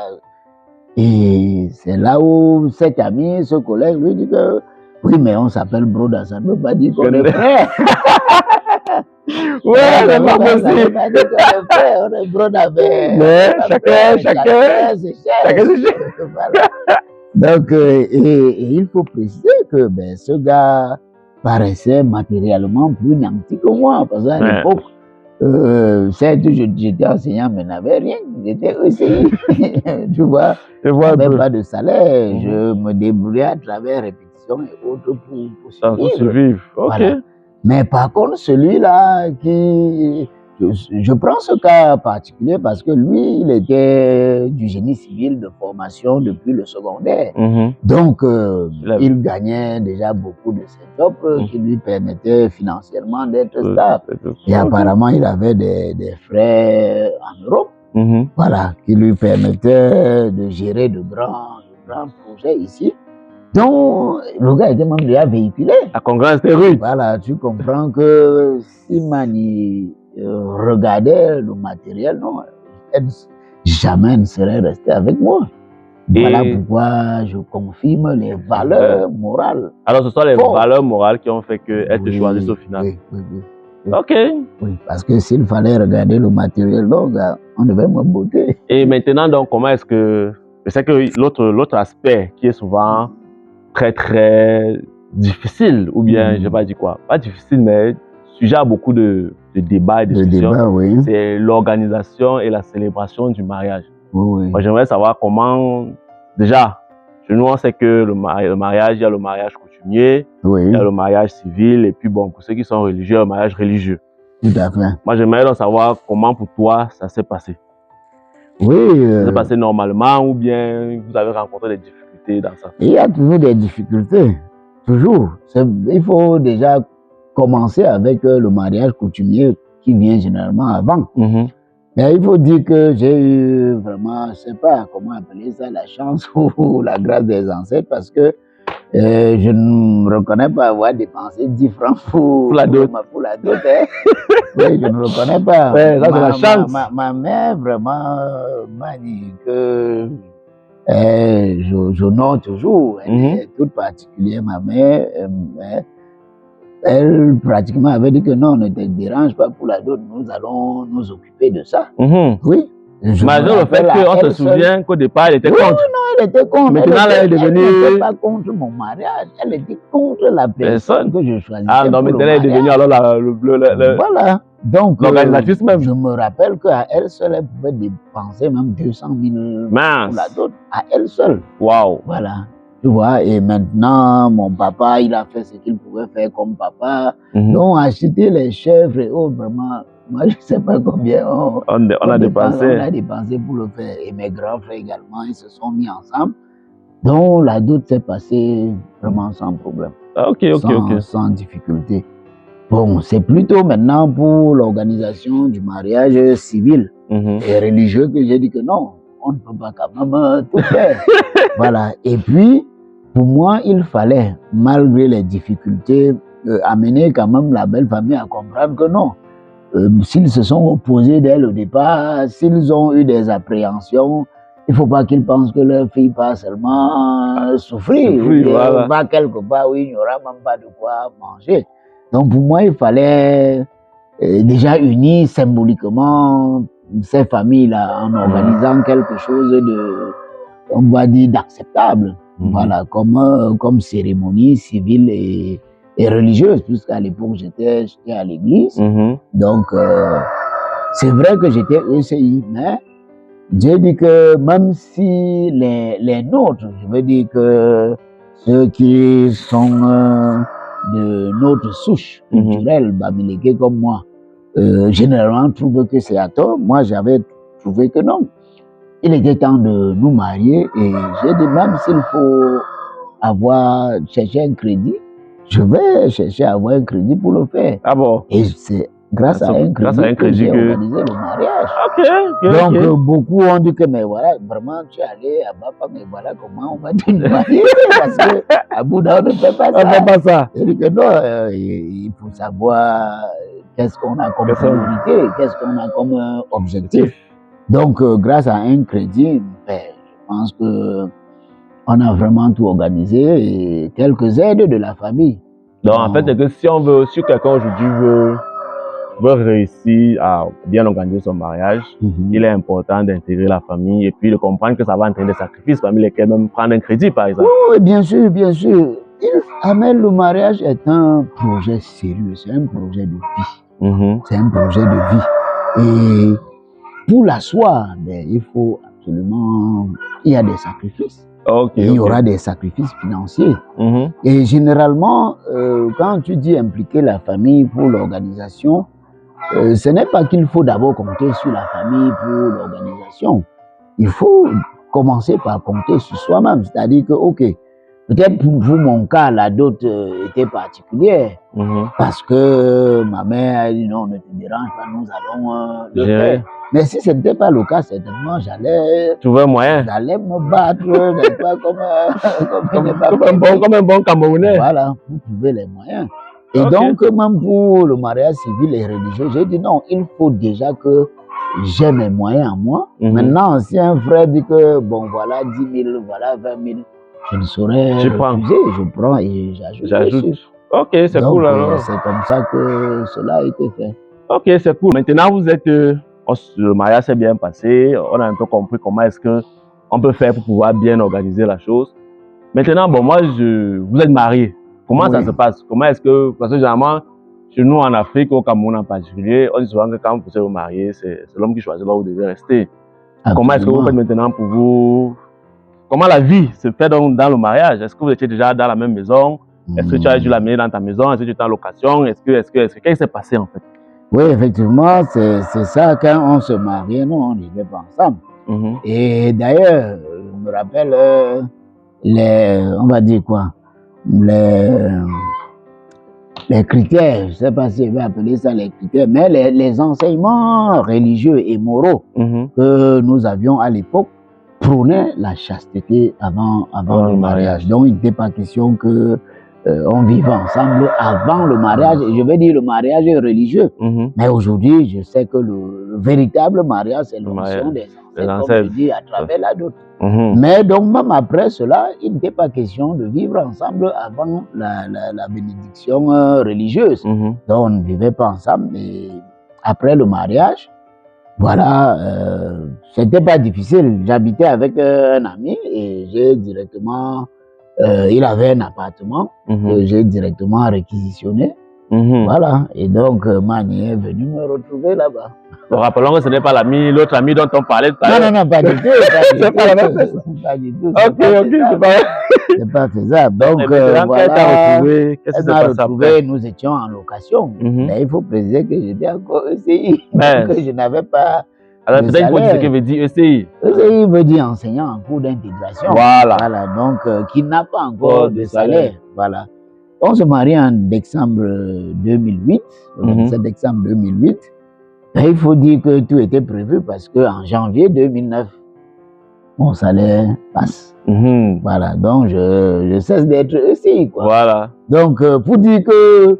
Et c'est là où cet ami, ce collègue, lui dit que oui, mais on s'appelle Broda, ça ne veut pas dire qu'on est frère. Ouais, c'est pas possible. On est Broda, mais chacun c'est cher. Voilà. Donc, et il faut préciser que ben, ce gars paraissait matériellement plus nanti que moi, parce qu'à l'époque, certes, j'étais enseignant, mais n'avais rien, j'étais ECI, tu vois, je n'avais pas de salaire, je me débrouillais à travers répétitions et autres pour survivre. Okay. Voilà. Mais par contre, celui-là qui... Je prends ce cas particulier parce que lui, il était du génie civil de formation depuis le secondaire. Donc, il gagnait déjà beaucoup de ses jobs qui lui permettaient financièrement d'être stable. Et apparemment, il avait des frères en Europe, voilà, qui lui permettaient de gérer de grands projets ici. Donc, le gars était même déjà véhiculé. La concurrence était rude. Voilà, tu comprends que si Mani regardait le matériel, non, jamais ne serait resté avec moi. Voilà pourquoi je confirme les valeurs morales. Alors, ce sont les valeurs morales qui ont fait qu'elle te choisisse au final. Oui. Ok. Oui, parce que s'il fallait regarder le matériel, donc, on devait me botter. Et maintenant, donc, comment est-ce que... Je sais que l'autre aspect qui est souvent très difficile, ou bien, je ne vais pas dire quoi, pas difficile, mais sujet à beaucoup de débats et de discussions, oui. C'est l'organisation et la célébration du mariage. Oui. Moi, j'aimerais savoir comment, déjà, chez nous, on sait que le mariage, il y a le mariage coutumier, il y a le mariage civil, et puis bon, pour ceux qui sont religieux, le mariage religieux. Tout à fait. Moi, j'aimerais donc savoir comment pour toi ça s'est passé. Oui. Ça s'est passé normalement, ou bien vous avez rencontré des difficultés dans ça? Il y a toujours des difficultés, toujours. Il faut déjà commencer avec le mariage coutumier qui vient généralement avant. Mais il faut dire que j'ai eu vraiment, je ne sais pas comment appeler ça, la chance ou la grâce des ancêtres, parce que je ne me reconnais pas avoir dépensé 10 francs pour la dot. Hein. Oui, je ne me reconnais pas. Ouais, ça c'est la chance. Ma mère vraiment m'a dit que j'honore toujours. Elle est toute particulière, ma mère. Elle pratiquement avait dit que non, ne te dérange pas pour la dot, nous allons nous occuper de ça. Oui. Malgré le fait qu'on se souvient qu'au départ, elle était contre. Non, elle était contre. Maintenant, elle est devenue... Elle n'était pas contre mon mariage, elle était contre la personne que je choisissais. Ah non, mais elle est devenue alors voilà. Donc, l'organisatrice même. Je me rappelle qu'à elle seule, elle pouvait dépenser même 200 000 pour la dot. À elle seule. Waouh. Voilà. Tu vois, et maintenant, mon papa, il a fait ce qu'il pouvait faire comme papa. Donc, acheter les chèvres et autres, vraiment, moi, je ne sais pas combien on a dépensé pour le faire. Et mes grands frères également, ils se sont mis ensemble. Donc, la dot s'est passée vraiment sans problème. Sans difficulté. Bon, c'est plutôt maintenant pour l'organisation du mariage civil et religieux que j'ai dit que non, on ne peut pas quand même tout faire. Voilà. Et puis, pour moi, il fallait, malgré les difficultés, amener quand même la belle famille à comprendre que non. S'ils se sont opposés dès le départ, s'ils ont eu des appréhensions, il ne faut pas qu'ils pensent que leur fille va seulement souffrir. Voilà. Va quelque part où il n'y aura même pas de quoi manger. Donc pour moi, il fallait déjà unir symboliquement ces familles-là en organisant quelque chose de, on va dire, d'acceptable. Voilà, comme cérémonie civile et religieuse, puisqu'à l'époque j'étais à l'église. Donc c'est vrai que j'étais ECI, mais j'ai dit que même si les nôtres, je veux dire que ceux qui sont de notre souche culturelle, bamiléké comme moi, généralement trouvent que c'est à tort. Moi, j'avais trouvé que non. Il était temps de nous marier et j'ai dit même s'il faut chercher un crédit, je vais chercher à avoir un crédit pour le faire. Ah bon? Et c'est grâce à un crédit j'ai organisé le mariage. Ok. Donc, beaucoup ont dit que, mais voilà, vraiment, tu es allé à Bapa, mais voilà comment on va te marier. Parce qu'à Bouddha, on ne fait pas ça. On ne fait pas ça. Je dis que non, il faut savoir qu'est-ce qu'on a comme priorité, qu'est-ce qu'on a comme objectif. Donc, grâce à un crédit, ben, je pense que on a vraiment tout organisé et quelques aides de la famille. Donc, en fait, c'est que si quelqu'un aujourd'hui veut réussir à bien organiser son mariage, il est important d'intégrer la famille et puis de comprendre que ça va entraîner des sacrifices, parmi lesquels même prendre un crédit, par exemple. Oui, bien sûr, bien sûr. Amel, le mariage est un projet sérieux, c'est un projet de vie. C'est un projet de vie. Et pour l'asseoir, ben, il faut absolument... Il y a des sacrifices. Il y aura des sacrifices financiers. Et généralement, quand tu dis impliquer la famille pour l'organisation, ce n'est pas qu'il faut d'abord compter sur la famille pour l'organisation. Il faut commencer par compter sur soi-même. C'est-à-dire que, ok, peut-être pour mon cas, la dot était particulière. Parce que ma mère a dit non, ne te dérange pas, nous allons le faire. Mais si ce n'était pas le cas, certainement, j'allais trouver un moyen. J'allais me battre, n'est-ce pas, comme un bon Camerounais. Voilà, pour trouver les moyens. Et donc, même pour le mariage civil et religieux, j'ai dit non, il faut déjà que j'ai mes moyens à moi. Maintenant, si un frère dit que, bon, voilà 10 000, voilà 20 000, je ne saurais refuser, je prends et j'ajoute. Ok, c'est cool alors. C'est comme ça que cela a été fait. Ok, c'est cool. Maintenant, vous êtes... le mariage s'est bien passé, on a un peu compris comment est-ce qu'on peut faire pour pouvoir bien organiser la chose. Maintenant, bon, vous êtes marié. Comment ça se passe? Comment est-ce que, parce que généralement, chez nous en Afrique, au Cameroun en particulier, on dit souvent que quand vous êtes marié, c'est l'homme qui choisit là où vous devez rester. Absolument. Comment est-ce que vous faites maintenant pour vous... Comment la vie se fait dans le mariage? Est-ce que vous étiez déjà dans la même maison? Est-ce que tu as dû l'amener dans ta maison? Est-ce que tu étais en location? Qu'est-ce qui s'est passé en fait? Oui, effectivement, c'est ça, quand on se mariait, nous, on ne vivait pas ensemble. Et d'ailleurs, je me rappelle, on va dire quoi, les critères, je ne sais pas si je vais appeler ça les critères, mais les enseignements religieux et moraux que nous avions à l'époque prônaient la chasteté avant le mariage. Donc, il n'était pas question que on vivait ensemble avant le mariage, et je vais dire le mariage est religieux. Mais aujourd'hui, je sais que le véritable mariage, c'est l'onction des ancêtres, comme je dis, à travers la dot. Mais donc, même après cela, il n'était pas question de vivre ensemble avant la bénédiction religieuse. Donc, on ne vivait pas ensemble, et après le mariage, voilà, c'était pas difficile. J'habitais avec un ami et j'ai directement... il avait un appartement que j'ai directement réquisitionné. Voilà. Et donc, Mani est venu me retrouver là-bas. Rappelons que ce n'est pas l'autre ami dont on parlait tout à l'heure. Non, pas du tout. C'est pas la même chose. Pas du tout. C'est pas faisable. Donc, voilà. Qu'est-ce qui s'est passé après? Nous étions en location. Mais il faut préciser que j'étais encore ECI. Donc, je n'avais pas... Alors peut-être qu'il faut dire ce que veut dire ECI. ECI veut dire enseignant en cours d'intégration. Voilà. Donc, qui n'a pas encore de salaire. Voilà. On se marie en décembre 2008, le 27 décembre 2008. Et il faut dire que tout était prévu parce qu'en janvier 2009, mon salaire passe. Voilà. Donc, je cesse d'être ECI, quoi. Voilà. Donc, pour dire que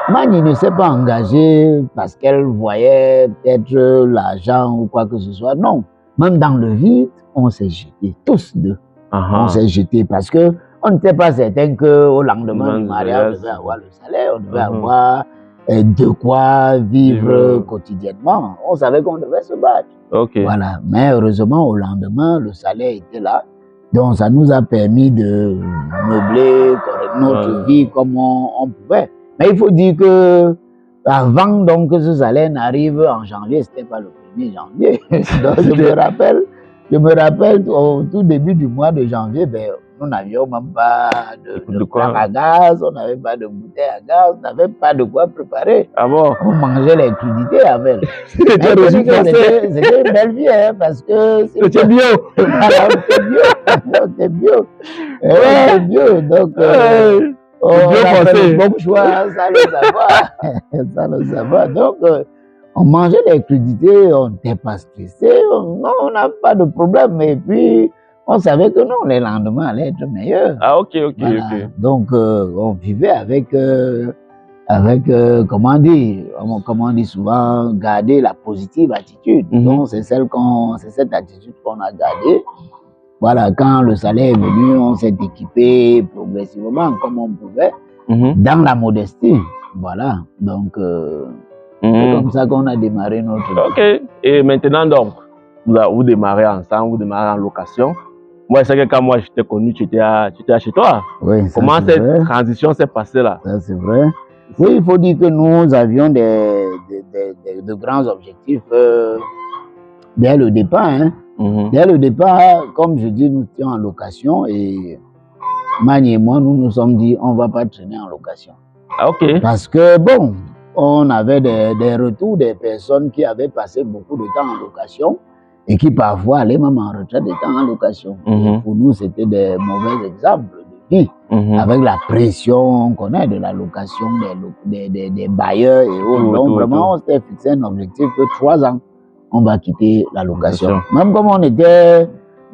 Mani ne s'est pas engagée parce qu'elle voyait peut-être l'argent ou quoi que ce soit. Non. Même dans le vide, on s'est jetés, tous deux. On s'est jetés parce que on n'était pas certain qu'au lendemain du mariage, on devait avoir le salaire, on devait avoir de quoi vivre quotidiennement. On savait qu'on devait se battre. Voilà. Mais heureusement, au lendemain, le salaire était là. Donc, ça nous a permis de meubler notre vie comme on pouvait. Mais il faut dire que avant donc que ce salaire n'arrive en janvier, c'était pas le 1er janvier. Donc, je me rappelle au tout début du mois de janvier, ben, nous n'avions même pas de plan à gaz, on n'avait pas de bouteille à gaz, on n'avait pas de quoi préparer. Ah bon? On mangeait les crudités avec. C'était une belle vie, hein, parce que c'était bio. Voilà, c'était bio. Donc, on a fait le bon choix, ça le savoir. Ça le savoir. Donc, on mangeait les crudités, on n'était pas stressé, on n'a pas de problème. Et puis, on savait que non, les lendemains allaient être meilleurs. Ah, ok. Donc, on vivait avec comment on dit souvent, garder la positive attitude. Donc, c'est cette attitude qu'on a gardée. Voilà, quand le salaire est venu, on s'est équipé progressivement comme on pouvait, dans la modestie. Voilà, donc c'est comme ça qu'on a démarré notre vie. Ok, et maintenant donc, vous démarrez ensemble, vous démarrez en location. Moi, je sais que quand moi je t'ai connu, tu étais chez toi. Oui, comment cette transition s'est passée là? Ça c'est vrai. Oui, il faut dire que nous avions de grands objectifs dès le départ. Dès le départ, comme je dis, nous étions en location et Magne et moi, nous nous sommes dit, on ne va pas traîner en location. Ah, ok. Parce que, bon, on avait des retours des personnes qui avaient passé beaucoup de temps en location et qui parfois allaient même en retraite étant en location. Et pour nous, c'était des mauvais exemples de vie, avec la pression qu'on a de la location, des bailleurs et autres. Donc, vraiment, on s'était fixé un objectif de 3 ans. On va quitter la location. Même comme on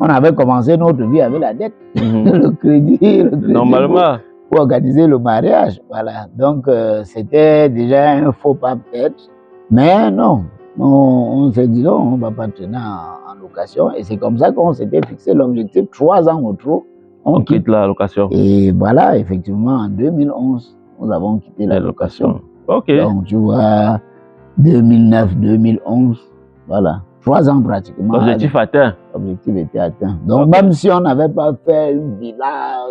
avait commencé notre vie avec la dette, le crédit normalement, pour organiser le mariage. Voilà. Donc, c'était déjà un faux pas peut-être. Mais non, on s'est dit non, on ne va pas traîner en location. Et c'est comme ça qu'on s'était fixé l'objectif 3 ans au trop. On quitte la location. Et voilà, effectivement, en 2011, nous avons quitté la location. Ok. Donc, tu vois, 2009, 2011. Voilà, 3 ans pratiquement. L'objectif atteint. L'objectif était atteint. Donc, même si on n'avait pas fait une villa,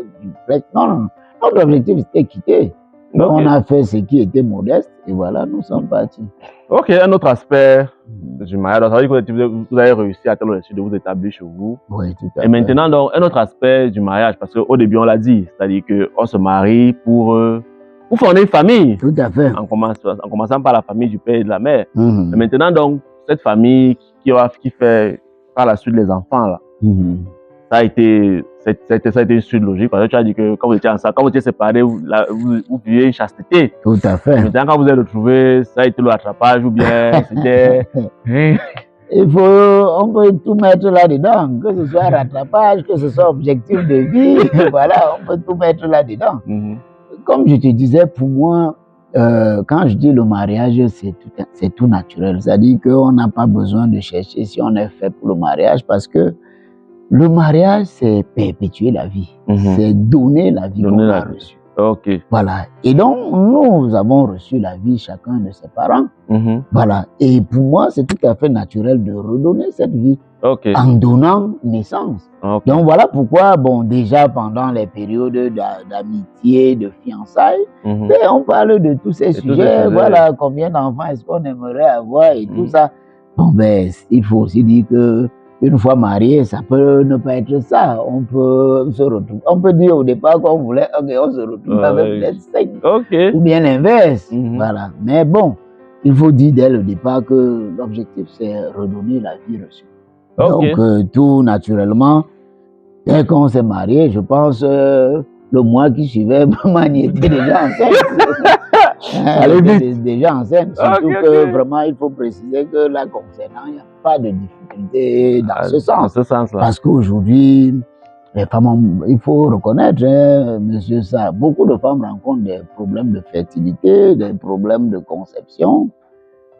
non, notre objectif était quitté. Donc, on a fait ce qui était modeste et voilà, nous sommes partis. Ok, un autre aspect du mariage, ça veut dire que vous avez réussi à atteindre l'objectif de vous établir chez vous. Oui, tout à fait. Et maintenant, donc, un autre aspect du mariage, parce qu'au début, on l'a dit, c'est-à-dire qu'on se marie pour fonder une famille. Tout à fait. En commençant par la famille du père et de la mère. Et maintenant, donc, cette famille qui fait par la suite les enfants, là, ça a été une suite logique. Parce que tu as dit que quand vous étiez ensemble, quand vous étiez séparés, vous viviez une chasteté. Tout à fait. Et maintenant, quand vous êtes retrouvés, ça a été le rattrapage ou bien c'était... On peut tout mettre là-dedans, que ce soit rattrapage, que ce soit objectif de vie, voilà, on peut tout mettre là-dedans. Comme je te disais, pour moi, quand je dis le mariage, c'est tout naturel. C'est-à-dire qu'on n'a pas besoin de chercher si on est fait pour le mariage parce que le mariage, c'est perpétuer la vie. C'est donner la vie qu'on a reçue. Ok. Voilà. Et donc, nous avons reçu la vie chacun de ses parents. Voilà. Et pour moi, c'est tout à fait naturel de redonner cette vie en donnant naissance. Donc, voilà pourquoi, bon, déjà pendant les périodes d'amitié, de fiançailles, on parle de tous ces sujets. Voilà, combien d'enfants est-ce qu'on aimerait avoir et tout ça. Bon, ben, il faut aussi dire que une fois marié, ça peut ne pas être ça. On peut se retrouver. On peut dire au départ qu'on voulait, ok, on se retrouve avec peut-être 5. Ou bien l'inverse. Voilà. Mais bon, il faut dire dès le départ que l'objectif, c'est redonner la vie reçue. Donc, tout naturellement, dès qu'on s'est marié, je pense, le mois qui suivait, maman était déjà enceinte. Elle était déjà enceinte. Surtout que vraiment, il faut préciser que là, concernant, il n'y a pas de difficulté dans ce sens. Dans ce sens-là. Parce qu'aujourd'hui, les femmes, il faut reconnaître, monsieur ça, beaucoup de femmes rencontrent des problèmes de fertilité, des problèmes de conception.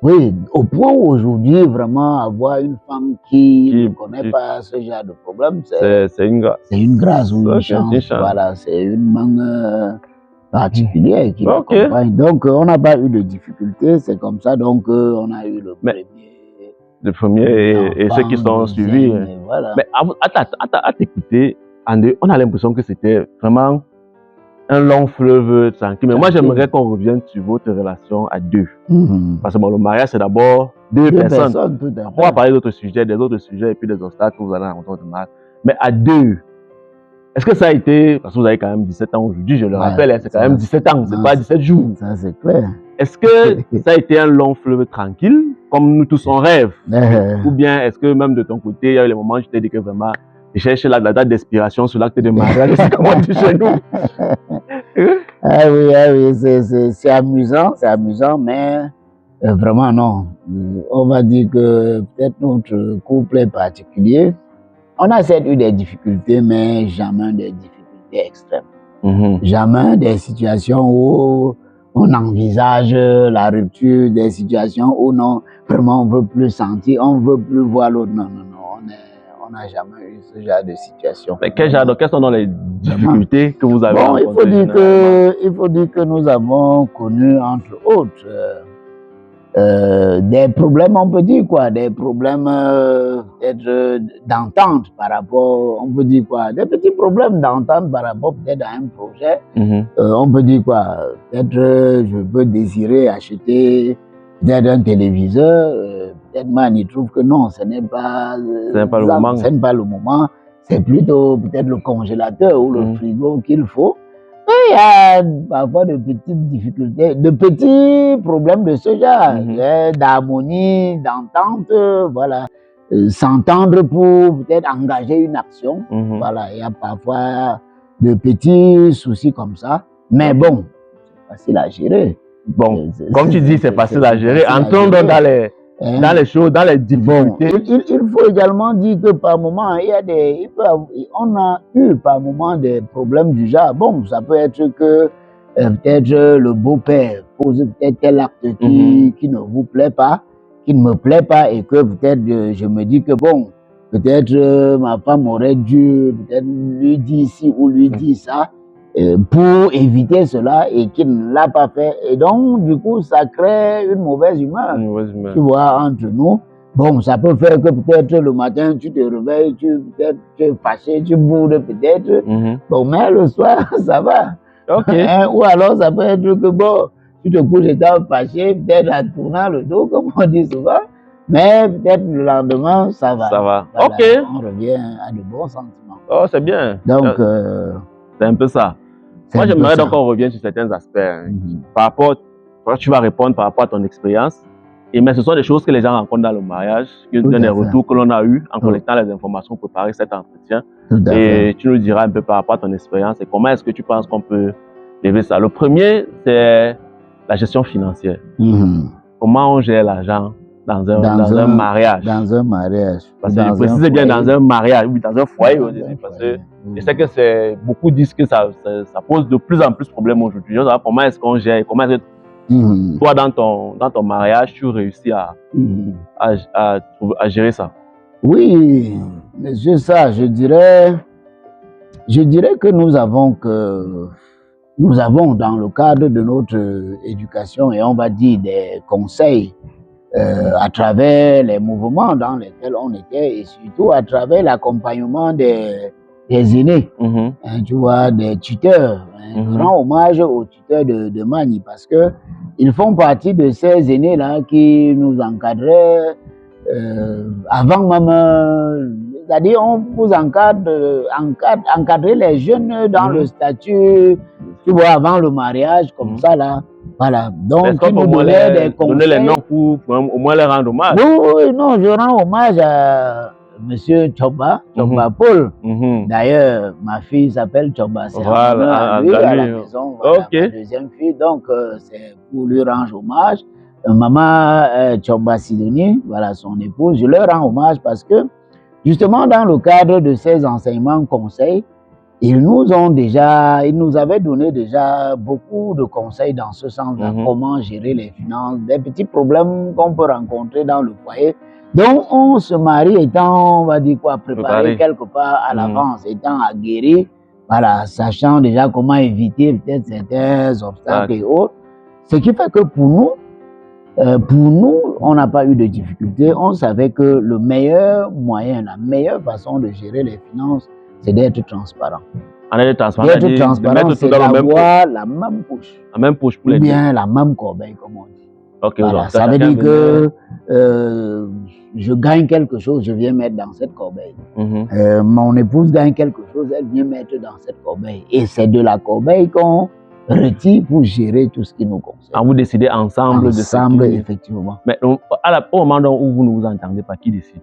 Oui, au point où aujourd'hui, vraiment, avoir une femme qui ne connaît pas ce genre de problème, c'est une grâce. C'est une grâce ou une chance. Voilà, c'est une main particulière qui l'accompagne. Donc, on n'a pas eu de difficultés, c'est comme ça. Donc, on a eu le premier et ceux qui sont suivis. Voilà. Mais à t'écouter, on a l'impression que c'était vraiment un long fleuve tranquille. Mais moi, j'aimerais qu'on revienne sur votre relation à deux. Parce que bon, le mariage, c'est d'abord deux personnes. On va parler d'autres sujets, des autres sujets et puis des obstacles que vous allez rencontrer au mariage. Mais à deux, est-ce que ça a été, parce que vous avez quand même 17 ans aujourd'hui, je le rappelle, c'est quand même 17 ans, c'est pas 17 jours. Ça, c'est clair. Est-ce que ça a été un long fleuve tranquille, comme nous tous on rêve? Ou bien est-ce que même de ton côté, il y a eu les moments où je t'ai dit que vraiment, je cherche la date d'expiration sur l'acte de mariage, c'est comment tu chez nous? Ah oui, c'est amusant, mais vraiment non. On va dire que peut-être notre couple est particulier. On a certes eu des difficultés, mais jamais des difficultés extrêmes. Jamais des situations où on envisage la rupture, des situations où non, vraiment on veut plus sentir, on veut plus voir l'autre. Non, non, non, on n'a jamais eu ce genre de situation. Mais quelles sont donc les difficultés que vous avez rencontrées? Il faut dire que nous avons connu, entre autres, des problèmes, on peut dire quoi, des problèmes d'entente par rapport, on peut dire quoi, des petits problèmes d'entente par rapport peut-être à un projet. On peut dire quoi, peut-être je peux désirer acheter peut-être un téléviseur, peut-être man il trouve que non, ce n'est pas, le moment, c'est plutôt peut-être le congélateur ou le frigo qu'il faut. Il y a parfois de petites difficultés, de petits problèmes de ce genre, d'harmonie, d'entente, voilà. S'entendre pour peut-être engager une action. Voilà, il y a parfois de petits soucis comme ça. Mais bon, c'est facile à gérer. Bon, comme tu dis, c'est facile à gérer. Entrons dans les choses, dans les difficultés. Bon, il faut également dire que par moment, on a eu par moment des problèmes du genre. Bon, ça peut être que peut-être le beau-père pose peut-être tel acte qui ne vous plaît pas, qui ne me plaît pas, et que peut-être je me dis que bon, peut-être ma femme aurait dû peut-être lui dire ci ou lui dire ça. Pour éviter cela et qu'il ne l'a pas fait. Et donc, du coup, ça crée une mauvaise humeur, tu vois, entre nous. Bon, ça peut faire que peut-être le matin, tu te réveilles, tu es fâché, tu boudes peut-être. Bon, mais le soir, ça va. Ou alors, ça peut être que bon, tu te couches étant fâché, peut-être en tournant le dos, comme on dit souvent. Mais peut-être le lendemain, ça va. Ça va. Voilà, on revient à de bons sentiments. Oh, c'est bien. Donc, c'est un peu ça. Moi, j'aimerais donc qu'on revienne sur certains aspects. Par rapport, tu vas répondre par rapport à ton expérience. Mais ce sont des choses que les gens rencontrent dans le mariage, des retours que l'on a eus en collectant les informations pour préparer cet entretien. Et tu nous diras un peu par rapport à ton expérience et comment est-ce que tu penses qu'on peut lever ça. Le premier, c'est la gestion financière. Comment on gère l'argent dans un mariage. Dans un mariage. Parce que je précise bien dans un mariage, oui, dans un foyer aussi. Parce que je sais que beaucoup disent que ça pose de plus en plus de problèmes aujourd'hui. Comment est-ce qu'on gère, comment est-ce que toi, dans ton mariage, tu réussis à gérer ça? Oui, c'est ça, je dirais que nous avons dans le cadre de notre éducation, et on va dire des conseils, à travers les mouvements dans lesquels on était et surtout à travers l'accompagnement des aînés, tu vois, des tuteurs. Un grand hommage aux tuteurs de Magny parce que ils font partie de ces aînés-là qui nous encadraient avant même, c'est-à-dire on vous encadrer les jeunes dans le statut, tu vois, avant le mariage, comme ça là. Voilà, donc ils nous donnaient des conseils. Donner les noms pour au moins leur rendre hommage. Oui, non, je rends hommage à Monsieur Chomba Paul. D'ailleurs, ma fille s'appelle Chomba. C'est à la maison, voilà, ma deuxième fille, donc c'est pour lui rendre hommage. Maman Chomba Sidonie, voilà son épouse, je leur rends hommage parce que justement dans le cadre de ces enseignements conseils, ils nous avaient donné déjà beaucoup de conseils dans ce sens-là, comment gérer les finances, des petits problèmes qu'on peut rencontrer dans le foyer. Donc, on se marie étant, on va dire quoi, préparé quelque part à l'avance, étant aguerri, voilà, sachant déjà comment éviter peut-être certains obstacles et autres. Ce qui fait que pour nous, on n'a pas eu de difficultés. On savait que le meilleur moyen, la meilleure façon de gérer les finances, c'est d'être transparent. D'être transparent, c'est d'avoir la même poche. La même poche pour les deux. Ou bien la même corbeille, comme on dit. Voilà, ça veut dire que je gagne quelque chose, je viens mettre dans cette corbeille. Mon épouse gagne quelque chose, elle vient mettre dans cette corbeille. Et c'est de la corbeille qu'on retire pour gérer tout ce qui nous concerne. Vous décidez ensemble effectivement. Mais au moment où vous ne vous entendez pas, qui décide?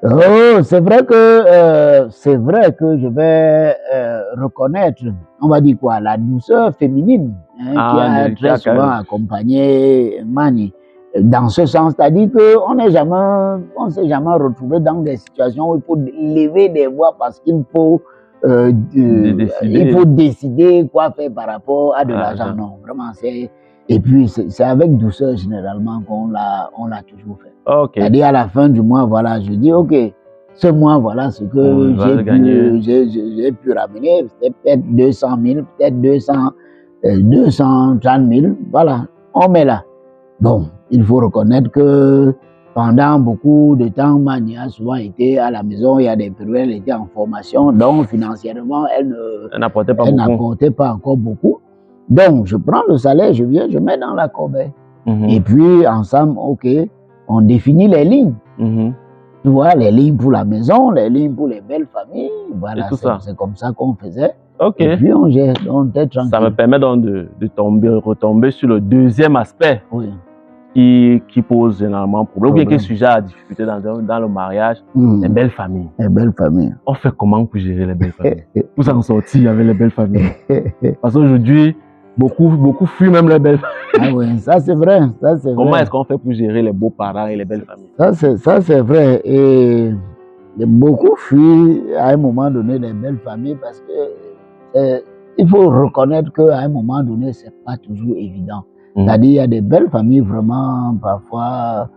Oh, c'est vrai que je vais reconnaître, on va dire quoi, la douceur féminine qui a très souvent accompagné Mani. Dans ce sens, c'est-à-dire qu'on on s'est jamais retrouvé dans des situations où il faut lever des voix parce qu'il faut, il faut décider quoi faire par rapport à de l'argent. Non, vraiment, et puis c'est avec douceur généralement qu'on l'a toujours fait. Okay. C'est-à-dire à la fin du mois, voilà, je dis ok, ce mois, voilà ce que j'ai pu ramener, c'était peut-être 200 000, peut-être 230 000, voilà, on met là. Bon, il faut reconnaître que pendant beaucoup de temps, Mani a souvent été à la maison, il y a des périodes, elle était en formation, donc financièrement, elle n'apportait pas encore beaucoup. Donc, je prends le salaire, je viens, je mets dans la corbeille. Et puis, ensemble, ok, on définit les lignes. Tu vois, les lignes pour la maison, les lignes pour les belles familles. Voilà, c'est comme ça qu'on faisait. Okay. Et puis, on gère, on était tranquille. Ça me permet donc de retomber sur le deuxième aspect. Oui. Qui pose généralement problème. Ou bien quel sujet à difficulté dans le mariage, les belles familles. Les belles familles. On fait comment pour gérer les belles familles? Pour s'en sortir avec les belles familles. Parce qu'aujourd'hui, beaucoup fuient même les belles familles. Ah oui, ça c'est vrai. Comment est-ce qu'on fait pour gérer les beaux-parents et les belles familles? Ça c'est vrai. Et beaucoup fuient à un moment donné les belles familles parce que il faut reconnaître qu'à un moment donné, c'est pas toujours évident. C'est-à-dire, il y a des belles familles vraiment, parfois,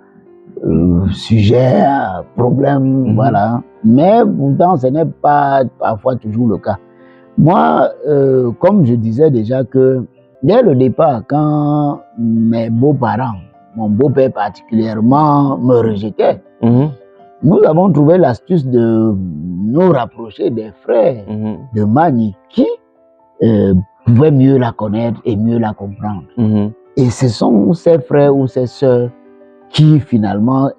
sujets à problèmes, voilà. Mais pourtant, ce n'est pas parfois toujours le cas. Moi, comme je disais déjà que, dès le départ, quand mes beaux-parents, mon beau-père particulièrement, me rejetaient, nous avons trouvé l'astuce de nous rapprocher des frères de Mani qui pouvaient mieux la connaître et mieux la comprendre. Et ce sont ces frères ou ces sœurs qui finalement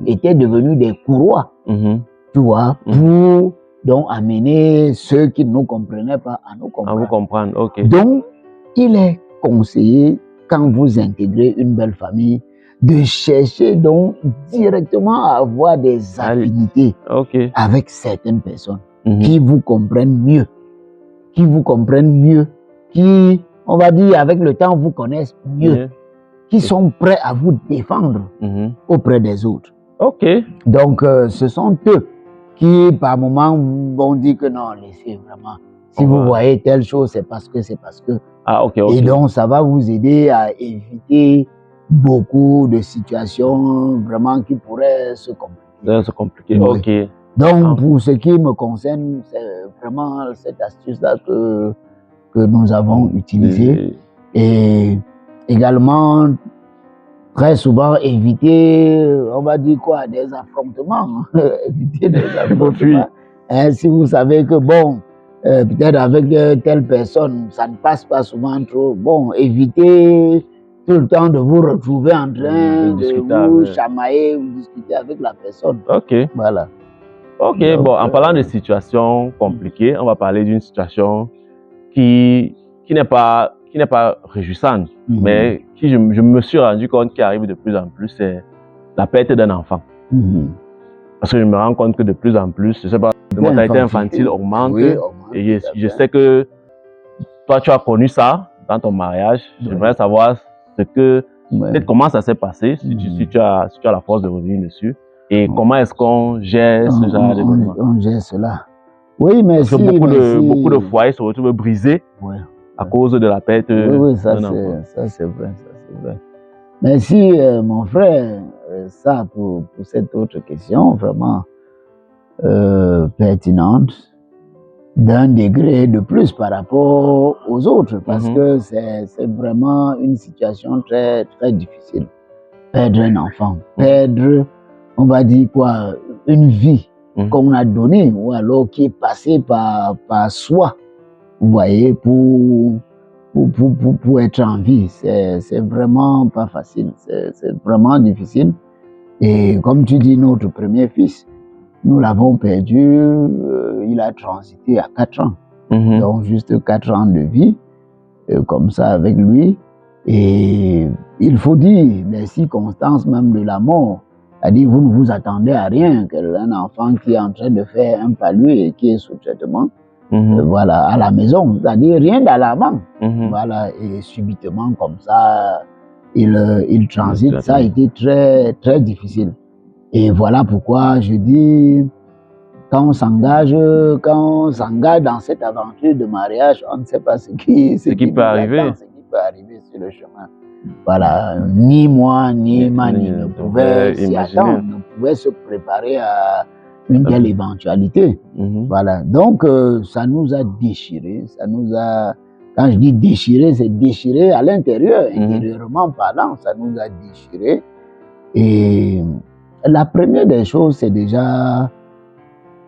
étaient devenus des courroies, tu vois, pour donc amener ceux qui ne nous comprenaient pas à nous comprendre. À vous comprendre, ok. Donc, il est conseillé, quand vous intégrez une belle famille, de chercher donc directement à avoir des affinités avec certaines personnes qui vous comprennent mieux, qui, on va dire, avec le temps, vous connaissent mieux, qui sont prêts à vous défendre auprès des autres. Ok. Donc, ce sont eux qui, par moments, vont dire que non, laissez vraiment. Si vous voyez telle chose, c'est parce que. Ah, ok. Et donc, ça va vous aider à éviter beaucoup de situations vraiment qui pourraient se compliquer. Oui. Ok. Donc, pour ce qui me concerne, c'est vraiment cette astuce-là que nous avons utilisée. Et également, très souvent, éviter, on va dire quoi, des affrontements. Éviter des affrontements. Si vous savez que, bon, peut-être avec telle personne, ça ne passe pas souvent trop. Bon, évitez tout le temps de vous retrouver en train de vous chamailler ou discuter avec la personne. Ok. Voilà. Ok, donc, bon, en parlant de situations compliquées, on va parler d'une situation qui n'est pas réjouissante, mais qui je me suis rendu compte qui arrive de plus en plus, c'est la perte d'un enfant. Parce que je me rends compte que de plus en plus, je sais pas, la mortalité infantile augmente. Et je sais que toi, tu as connu ça dans ton mariage. J'aimerais savoir peut-être comment ça s'est passé, si tu as la force de revenir dessus. Et comment est-ce qu'on gère ce genre d'événement? On gère cela. Oui, merci. Beaucoup de foyers se retrouvent brisés à cause de la perte d'un enfant. Ça c'est vrai. Merci, mon frère, ça pour cette autre question vraiment pertinente, d'un degré de plus par rapport aux autres, parce que c'est vraiment une situation très, très difficile. Perdre un enfant, perdre, on va dire quoi, une vie qu'on a donnée, ou alors qui est passée par soi, vous voyez, pour être en vie. C'est vraiment pas facile, c'est vraiment difficile. Et comme tu dis, notre premier fils, nous l'avons perdu, il a transité à 4 ans. Donc juste 4 ans de vie, comme ça avec lui. Et il faut dire, les circonstances même de la mort, C'est-à-dire, vous ne vous attendez à rien qu'un enfant qui est en train de faire un palu et qui est sous traitement, voilà, à la maison, c'est-à-dire rien d'alarmant. Voilà, et subitement, comme ça, il transite. Ça a été très, très difficile. Et voilà pourquoi je dis, quand on s'engage dans cette aventure de mariage, on ne sait pas ce qui peut arriver. Ce qui peut arriver sur le chemin. Voilà, ni moi, ni Mani ne pouvaient s'y attendre, ne pouvaient se préparer à une telle éventualité. Voilà, donc ça nous a déchirés, quand je dis déchiré, c'est déchiré à l'intérieur, intérieurement parlant, ça nous a déchirés. Et la première des choses, c'est déjà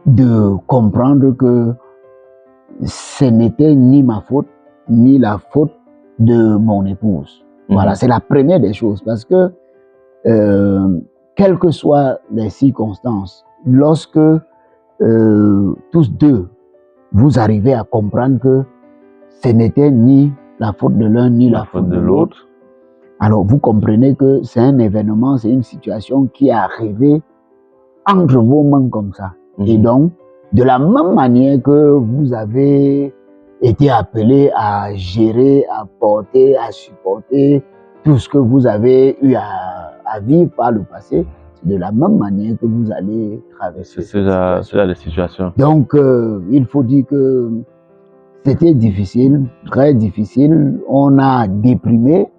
de comprendre que ce n'était ni ma faute, ni la faute de mon épouse. Voilà, c'est la première des choses, parce que quelles que soient les circonstances, lorsque tous deux, vous arrivez à comprendre que ce n'était ni la faute de l'un, ni la faute de l'autre, alors vous comprenez que c'est un événement, c'est une situation qui est arrivée entre vos mains comme ça. Et donc, de la même manière que vous avez été appelé à gérer, à porter, à supporter tout ce que vous avez eu à vivre par le passé, c'est de la même manière que vous allez traverser cette situation. Donc, il faut dire que c'était difficile, très difficile. On a déprimé,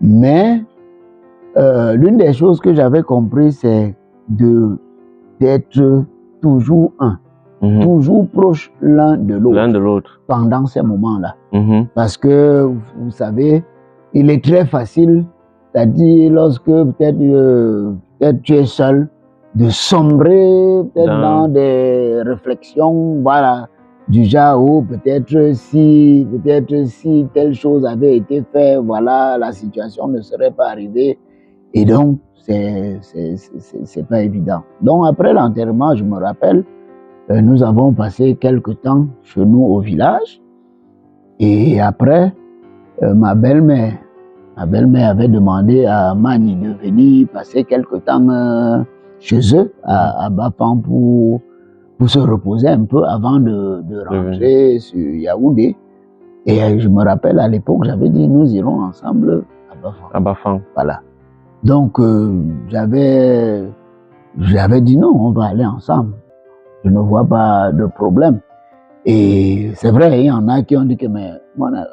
mais l'une des choses que j'avais compris, c'est d'être toujours un. Toujours proche l'un de l'autre pendant ces moments-là. Parce que, vous savez, il est très facile, c'est-à-dire lorsque peut-être tu es seul, de sombrer dans des réflexions, voilà, du genre, peut-être si telle chose avait été faite, voilà, la situation ne serait pas arrivée. Et donc, c'est pas évident. Donc, après l'enterrement, je me rappelle, nous avons passé quelque temps chez nous au village. Et après, ma belle-mère avait demandé à Mani de venir passer quelque temps chez eux, à Bafang, pour se reposer un peu avant de rentrer sur Yaoundé. Et je me rappelle, à l'époque, j'avais dit, nous irons ensemble à Bafang. Voilà. Donc, j'avais dit non, on va aller ensemble. Je ne vois pas de problème. Et c'est vrai, il y en a qui ont dit que mais,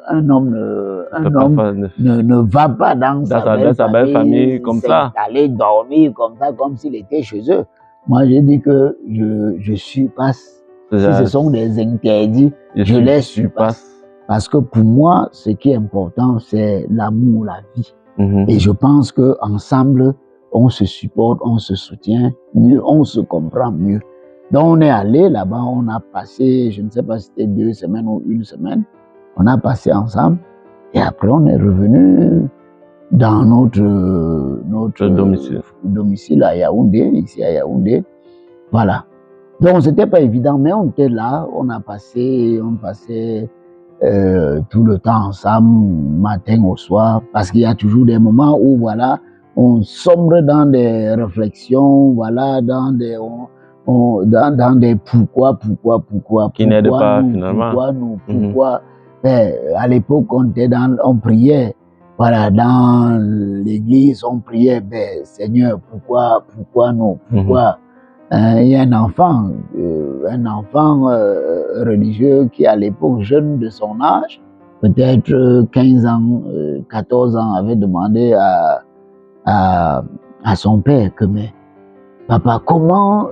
un homme ne va pas dans sa belle famille comme ça, s'installer, dormir comme ça, comme s'il était chez eux. Moi, j'ai dit que je surpasse. Si ce sont des interdits, je les surpasse. Parce que pour moi, ce qui est important, c'est l'amour, la vie. Et je pense qu'ensemble, on se supporte, on se soutient mieux, on se comprend mieux. Donc, on est allé là-bas, on a passé, je ne sais pas si c'était 2 semaines ou 1 semaine, on a passé ensemble. Et après, on est revenu dans notre domicile à Yaoundé, ici à Yaoundé. Voilà. Donc, c'était pas évident, mais on était là, on passait tout le temps ensemble, matin au soir, parce qu'il y a toujours des moments où, voilà, on sombre dans des réflexions, voilà, dans des pourquoi qui n'aident pas finalement. Pourquoi à l'époque on priait, voilà, dans l'église on priait, Seigneur, pourquoi nous, pourquoi il y a un enfant religieux qui à l'époque jeune de son âge, peut-être 15 ans, 14 ans, avait demandé à son père que mais papa, comment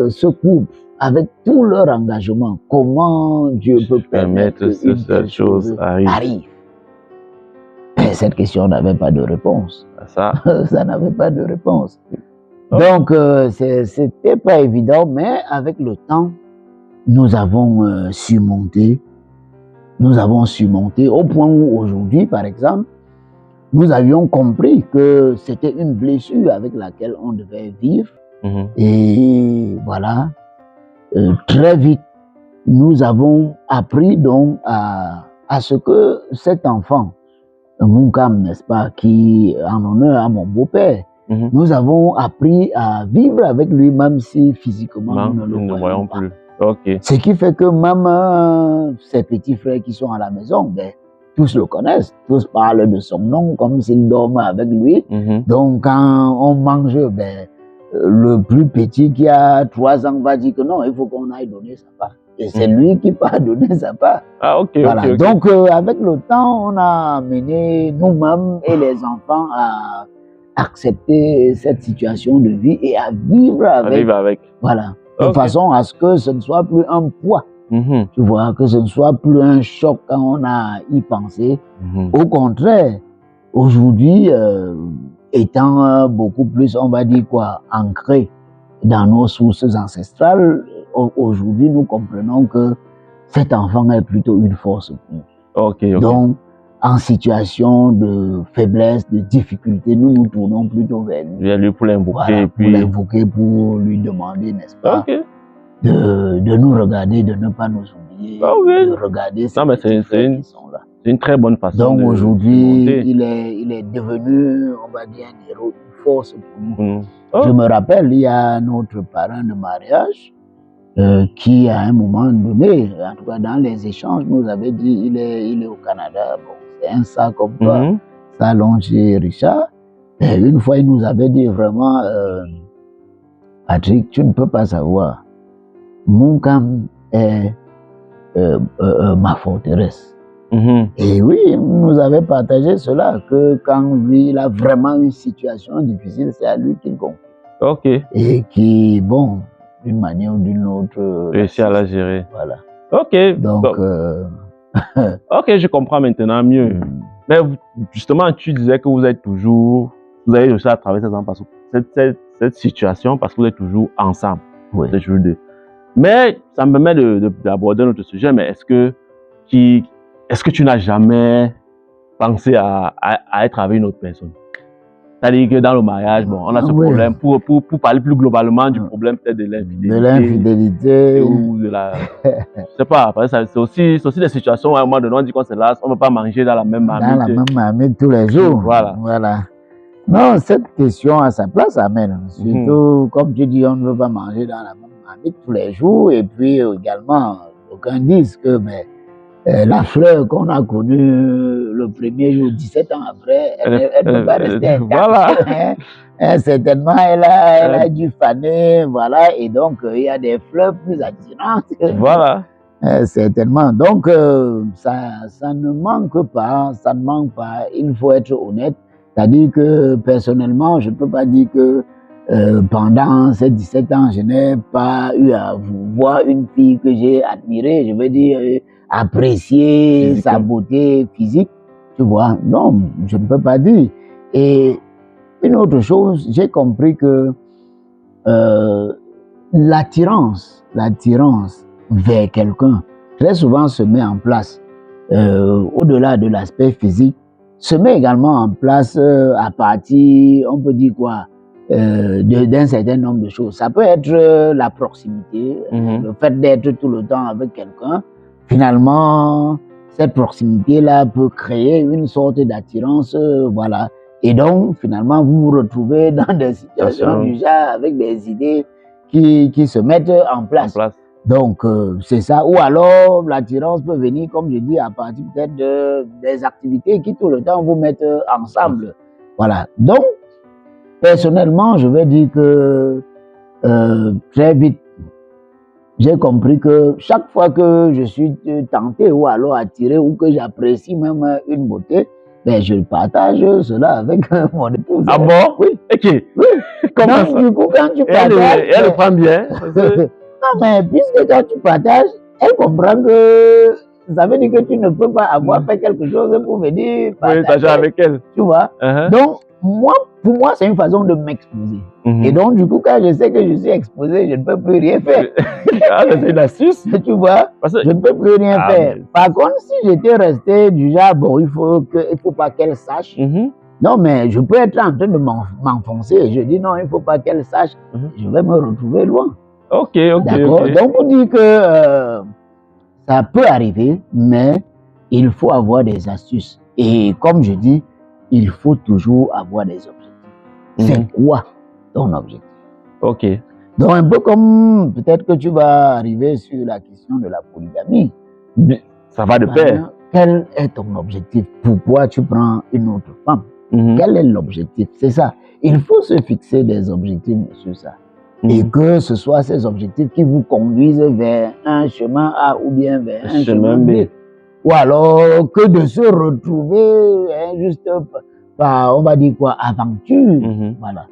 ce couple, avec tout leur engagement, comment Dieu peut permettre que cette chose arrive? Et cette question n'avait pas de réponse. Ça n'avait pas de réponse. Donc, c'était pas évident, mais avec le temps, nous avons surmonté au point où aujourd'hui, par exemple, nous avions compris que c'était une blessure avec laquelle on devait vivre. Et voilà, très vite, nous avons appris donc à ce que cet enfant, Moukam, n'est-ce pas, qui en honneur à mon beau-père, nous avons appris à vivre avec lui, même si physiquement Non, nous ne le voyons pas. plus. Ok. Ce qui fait que même ses petits frères qui sont à la maison, ben, tous le connaissent, tous parlent de son nom comme s'ils dorment avec lui. Donc quand on mange, ben, le plus petit qui a 3 ans va dire que non, il faut qu'on aille donner sa part. Et c'est lui qui va donner sa part. Ah, ok, voilà. ok. Donc avec le temps, on a amené nous-mêmes et les enfants à accepter cette situation de vie et à vivre avec. Voilà. De façon à ce que ce ne soit plus un poids. Tu vois, que ce ne soit plus un choc quand on a y pensé. Au contraire, aujourd'hui, étant beaucoup plus, on va dire quoi, ancré dans nos sources ancestrales, aujourd'hui, nous comprenons que cet enfant est plutôt une force pour nous. Donc, en situation de faiblesse, de difficulté, nous nous tournons plutôt vers lui. Pour l'invoquer. Voilà, pour l'invoquer, pour lui demander, n'est-ce pas, de nous regarder, de ne pas nous oublier, de regarder ces petits frères qui sont là. C'est une très bonne façon. Donc aujourd'hui, il est devenu, on va dire, un héros, une force pour nous. Je me rappelle, il y a notre parrain de mariage qui, à un moment donné, en tout cas dans les échanges, nous avait dit il est au Canada. Bon, c'est un ça comme toi, salon chez Richard. Et une fois, il nous avait dit vraiment, Patrick, tu ne peux pas savoir. Mon camp est ma forteresse. Et oui, il nous avait partagé cela, que quand lui, il a vraiment une situation difficile, c'est à lui qu'il confie. Et qui, bon, d'une manière ou d'une autre, réussit à la gérer. Voilà. Donc, ok, je comprends maintenant mieux. Mais justement, tu disais que vous avez réussi à traverser cette situation parce que vous êtes toujours ensemble. Oui. Vous êtes toujours deux. Mais ça me permet d'aborder notre sujet, mais est-ce que tu n'as jamais pensé à être avec une autre personne? C'est-à-dire que dans le mariage, bon, on a ce problème, pour parler plus globalement du problème peut-être de l'infidélité. De l'infidélité. Ou de la... je sais pas, c'est aussi des situations où à un moment donné, on dit qu'on se lasse, on ne peut pas manger dans la même marmite. Dans la même marmite tous les jours. Voilà. Non, cette question a sa place, amen. Surtout, comme tu dis, on ne veut pas manger dans la même marmite tous les jours. Et puis également, aucun disent que la fleur qu'on a connue le premier jour, 17 ans après, elle ne peut pas rester intacte. Voilà. Certainement, elle a dû faner, voilà. Et donc, il y a des fleurs plus attirantes. Voilà. Certainement. Donc, ça ne manque pas, ça ne manque pas. Il faut être honnête. C'est-à-dire que, personnellement, je ne peux pas dire que pendant ces 17 ans, je n'ai pas eu à voir une fille que j'ai admirée. Je veux dire, apprécier sa beauté physique, tu vois. Non, je ne peux pas dire. Et une autre chose, j'ai compris que l'attirance vers quelqu'un, très souvent se met en place, au-delà de l'aspect physique, se met également en place à partir, on peut dire quoi, d'un certain nombre de choses. Ça peut être la proximité, le fait d'être tout le temps avec quelqu'un. Finalement, cette proximité-là peut créer une sorte d'attirance, voilà. Et donc, finalement, vous vous retrouvez dans des situations du genre avec des idées qui se mettent en place. Donc, c'est ça. Ou alors, l'attirance peut venir, comme je dis, à partir peut-être des activités qui tout le temps vous mettent ensemble. Voilà. Donc, personnellement, je vais dire que très vite, j'ai compris que chaque fois que je suis tenté ou alors attiré ou que j'apprécie même une beauté, je partage cela avec mon épouse. Ah bon? Oui. Ok. Oui. Comment donc, ça? Du coup, quand tu partages... Elle le prend bien. Non, mais puisque quand tu partages, elle comprend que ça veut dire que tu ne peux pas avoir fait quelque chose pour venir partager avec elle. Tu vois? Donc, pour moi, c'est une façon de m'exposer. Et donc, du coup, quand je sais que je suis exposé, je ne peux plus rien faire. C'est une astuce. Tu vois? Je ne peux plus rien faire. Par contre, si j'étais resté du genre, bon, il faut pas qu'elle sache. Non, mais je peux être en train de m'enfoncer. Et je dis non, il ne faut pas qu'elle sache. Je vais me retrouver loin. Ok. D'accord. Donc, on dit que ça peut arriver, mais il faut avoir des astuces. Et comme je dis, il faut toujours avoir des objectifs. C'est quoi ton objectif? Ok. Donc, un peu comme peut-être que tu vas arriver sur la question de la polygamie. Ça va de pair. Quel est ton objectif? Pourquoi tu prends une autre femme? Quel est l'objectif? C'est ça. Il faut se fixer des objectifs sur ça. Et que ce soit ces objectifs qui vous conduisent vers un chemin A ou bien vers un chemin B. Ou alors que de se retrouver juste par, on va dire quoi, aventure. Voilà.